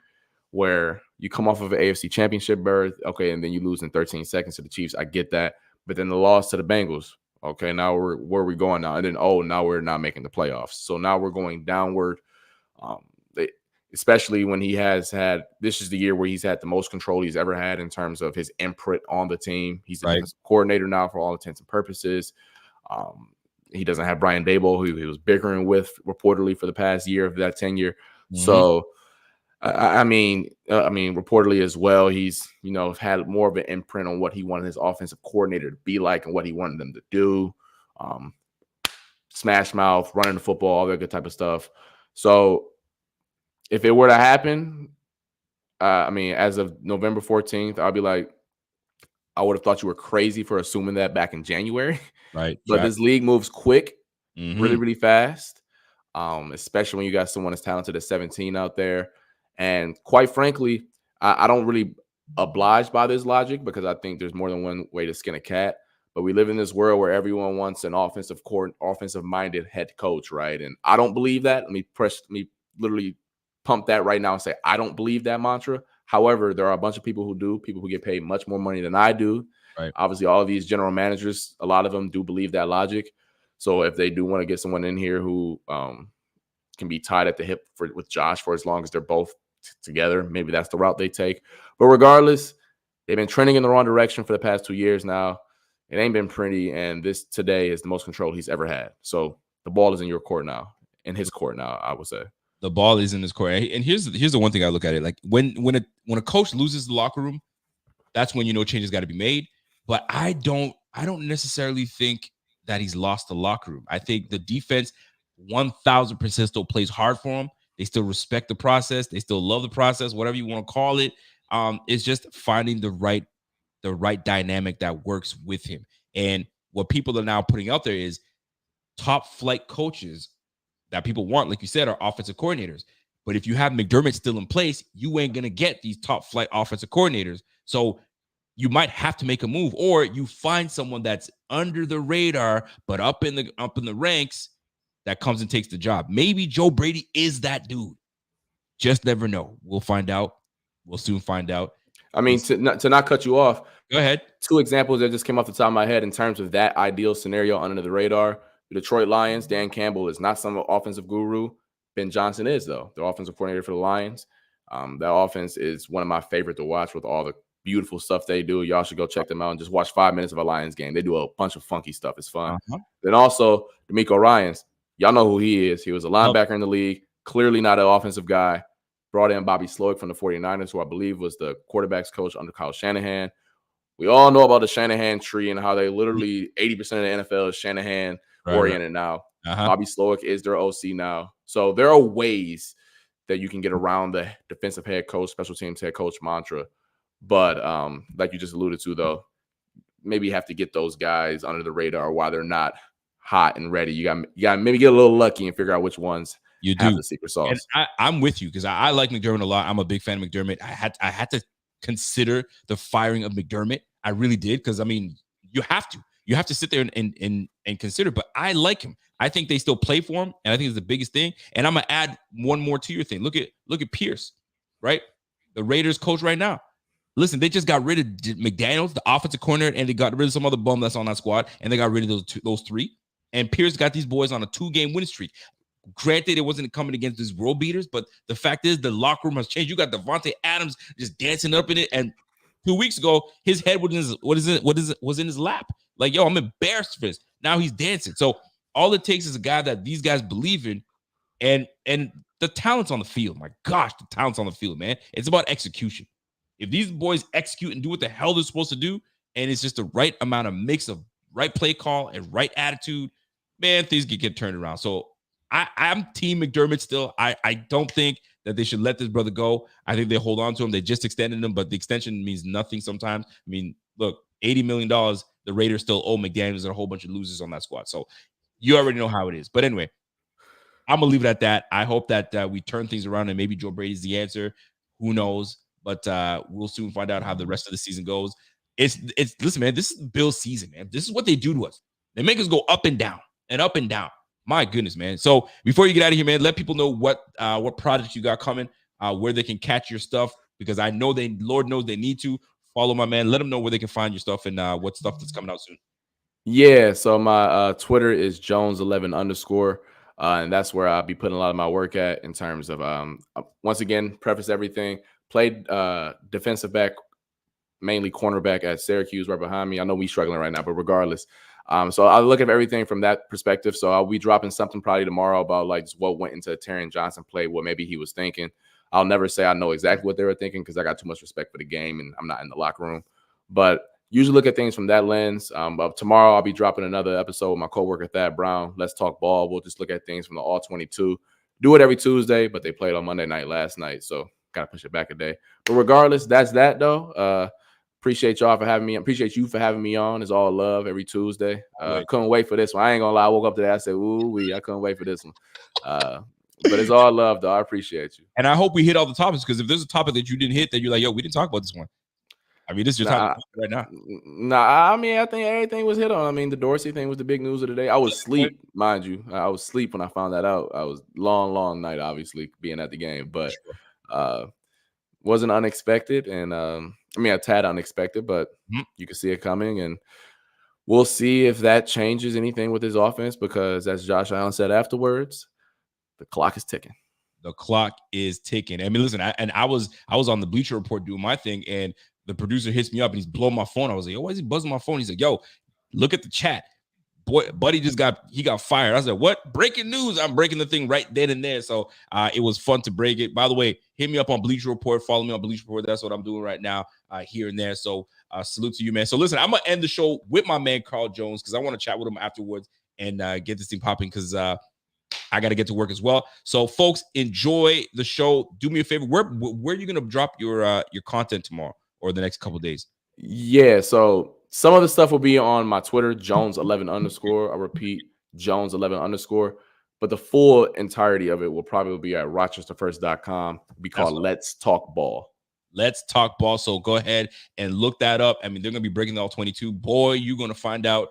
Speaker 4: Where you come off of an AFC Championship berth, okay, and then you lose in 13 seconds to the Chiefs. I get that, but then the loss to the Bengals. Okay, now where are we going now? And then, now we're not making the playoffs. So now we're going downward. Especially when he has had, this is the year where he's had the most control he's ever had in terms of his imprint on the team. He's the defensive coordinator now for all intents and purposes. He doesn't have Brian Daboll, who he was bickering with reportedly for the past year of that tenure.
Speaker 1: Mm-hmm.
Speaker 4: So, I mean, reportedly as well, he's, had more of an imprint on what he wanted his offensive coordinator to be like and what he wanted them to do. Smash mouth, running the football, all that good type of stuff. So if it were to happen, as of November 14th, I'll be like, I would have thought you were crazy for assuming that back in January.
Speaker 1: Right.
Speaker 4: But this league moves quick,
Speaker 1: Mm-hmm.
Speaker 4: really, really fast, especially when you got someone as talented as 17 out there. And quite frankly, I don't really oblige by this logic because I think there's more than one way to skin a cat. But we live in this world where everyone wants an offensive-minded head coach, right? And I don't believe that. Let me literally pump that right now and say I don't believe that mantra. However, there are a bunch of people who do, people who get paid much more money than I do.
Speaker 1: Right.
Speaker 4: Obviously, all of these general managers, a lot of them do believe that logic. So if they do want to get someone in here who can be tied at the hip with Josh for as long as they're both together, maybe that's the route they take. But regardless, they've been trending in the wrong direction for the past 2 years now. It ain't been pretty, and this today is the most control he's ever had. So the ball is in your court now, in his court now, I would say.
Speaker 1: The ball is in his court. And here's the one thing I look at it like when a coach loses the locker room, that's when changes got to be made. But I don't necessarily think that he's lost the locker room. I think the defense 1,000% still plays hard for him. They still respect the process. They still love the process, whatever you want to call it. It's just finding the right dynamic that works with him. And what people are now putting out there is top flight coaches that people want, like you said, are offensive coordinators. But if you have McDermott still in place, you ain't gonna get these top flight offensive coordinators. So you might have to make a move, or you find someone that's under the radar but up in the ranks that comes and takes the job. Maybe Joe Brady is that dude. Just never know. We'll find out. We'll soon find out.
Speaker 4: I mean, to not cut you off,
Speaker 1: go ahead.
Speaker 4: 2 examples that just came off the top of my head in terms of that ideal scenario under the radar. The Detroit Lions, Dan Campbell is not some offensive guru. Ben Johnson is, though, the offensive coordinator for the Lions. That offense is one of my favorite to watch with all the beautiful stuff they do. Y'all should go check them out and just watch 5 minutes of a Lions game. They do a bunch of funky stuff. It's fun. Then also, D'Amico Ryans. Y'all know who he is. He was a linebacker in the league, clearly not an offensive guy. Brought in Bobby Slowick from the 49ers, who I believe was the quarterback's coach under Kyle Shanahan. We all know about the Shanahan tree and how they literally 80% of the NFL is Shanahan oriented now. Bobby Slowick is their OC now. So there are ways that you can get around the defensive head coach, special teams head coach mantra. But like you just alluded to, though, maybe you have to get those guys under the radar while they're not hot and ready. You got maybe get a little lucky and figure out which ones
Speaker 1: you
Speaker 4: have
Speaker 1: do
Speaker 4: the secret sauce.
Speaker 1: And I'm with you because I like McDermott a lot. I'm a big fan of McDermott. I had to consider the firing of McDermott. I really did because, I mean, you have to sit there and consider. But I like him. I think they still play for him, and I think it's the biggest thing. And I'm gonna add one more to your thing. Look at Pierce, right? The Raiders coach right now. Listen, they just got rid of McDaniels, the offensive coordinator, and they got rid of some other bum that's on that squad, and they got rid of those three. And Pierce got these boys on a 2-game winning streak. Granted, it wasn't coming against these world beaters, but the fact is the locker room has changed. You got Devontae Adams just dancing up in it, and 2 weeks ago, his head was in his lap. Like, yo, I'm embarrassed for this. Now he's dancing. So all it takes is a guy that these guys believe in, and the talent's on the field. My gosh, the talent's on the field, man. It's about execution. If these boys execute and do what the hell they're supposed to do, and it's just the right amount of mix of right play call and right attitude, man, things get turned around. So I'm Team McDermott still. I don't think that they should let this brother go. I think they hold on to him. They just extended him, but the extension means nothing sometimes. I mean, look, $80 million, the Raiders still owe McDaniels and a whole bunch of losers on that squad. So you already know how it is. But anyway, I'm going to leave it at that. I hope that we turn things around and maybe Joe Brady's the answer. Who knows? But we'll soon find out how the rest of the season goes. Listen, man, this is Bill's season, man. This is what they do to us. They make us go up and down and up and down. My goodness, man. So before you get out of here, man, let people know what projects you got coming, where they can catch your stuff, because I know Lord knows they need to follow my man. Let them know where they can find your stuff and what stuff that's coming out soon.
Speaker 4: Yeah, so my Twitter is Jones11_, and that's where I'll be putting a lot of my work at in terms of once again, preface everything. Played defensive back, mainly cornerback at Syracuse, right behind me. I know we struggling right now, but regardless, So I look at everything from that perspective. So I'll be dropping something probably tomorrow about like what went into Taron Johnson play, what maybe he was thinking. I'll never say I know exactly what they were thinking because I got too much respect for the game and I'm not in the locker room. But usually look at things from that lens. But tomorrow I'll be dropping another episode with my coworker Thad Brown. Let's talk ball. We'll just look at things from the all 22. Do it every Tuesday, but they played on Monday night last night, so gotta push it back a day. But regardless, that's that though. Appreciate y'all for having me. Appreciate you for having me on. It's all love every Tuesday. Couldn't wait for this one. I ain't gonna lie. I woke up today. I said, "Ooh, I couldn't wait for this one." But it's all love, though. I appreciate you.
Speaker 1: And I hope we hit all the topics because if there's a topic that you didn't hit, that you're like, yo, we didn't talk about this one. I mean, this is your topic right now.
Speaker 4: I mean, I think everything was hit on. I mean, the Dorsey thing was the big news of the day. I was asleep, mind you. I was asleep when I found that out. I was long night, obviously, being at the game, but wasn't unexpected. And I mean, a tad unexpected, but you could see it coming. And we'll see if that changes anything with his offense because, as Josh Allen said afterwards, the clock is ticking.
Speaker 1: The clock is ticking. I mean, listen, I was on the Bleacher Report doing my thing, and the producer hits me up and he's blowing my phone. I was like, yo, why is he buzzing my phone? He's like, yo, look at the chat. Boy, buddy got fired. I was like, what? Breaking news. I'm breaking the thing right then and there. So it was fun to break it. By the way, hit me up on Bleacher Report. Follow me on Bleacher Report. That's what I'm doing right now here and there. So salute to you, man. So listen, I'm going to end the show with my man, Carl Jones, because I want to chat with him afterwards and get this thing popping because I got to get to work as well. So folks, enjoy the show. Do me a favor. Where are you going to drop your content tomorrow or the next couple of days?
Speaker 4: Yeah, so some of the stuff will be on my Twitter, Jones11_. I repeat, Jones11_. But the full entirety of it will probably be at RochesterFirst.com. It'll be called Let's Talk Ball.
Speaker 1: Let's Talk Ball. So go ahead and look that up. I mean, they're going to be breaking the all 22. Boy, you're going to find out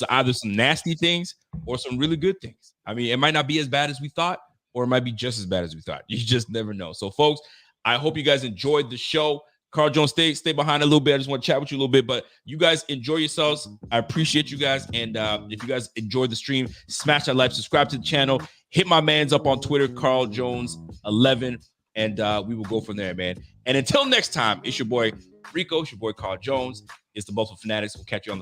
Speaker 1: either some nasty things or some really good things. I mean, it might not be as bad as we thought, or it might be just as bad as we thought. You just never know. So, folks, I hope you guys enjoyed the show. Carl Jones, stay behind a little bit. I just want to chat with you a little bit, but you guys enjoy yourselves. I appreciate you guys. And if you guys enjoyed the stream, smash that like, subscribe to the channel, hit my mans up on Twitter, Carl Jones 11, and we will go from there, man. And until next time, it's your boy Rico, it's your boy Carl Jones. It's the Buffalo Fanatics. We'll catch you on the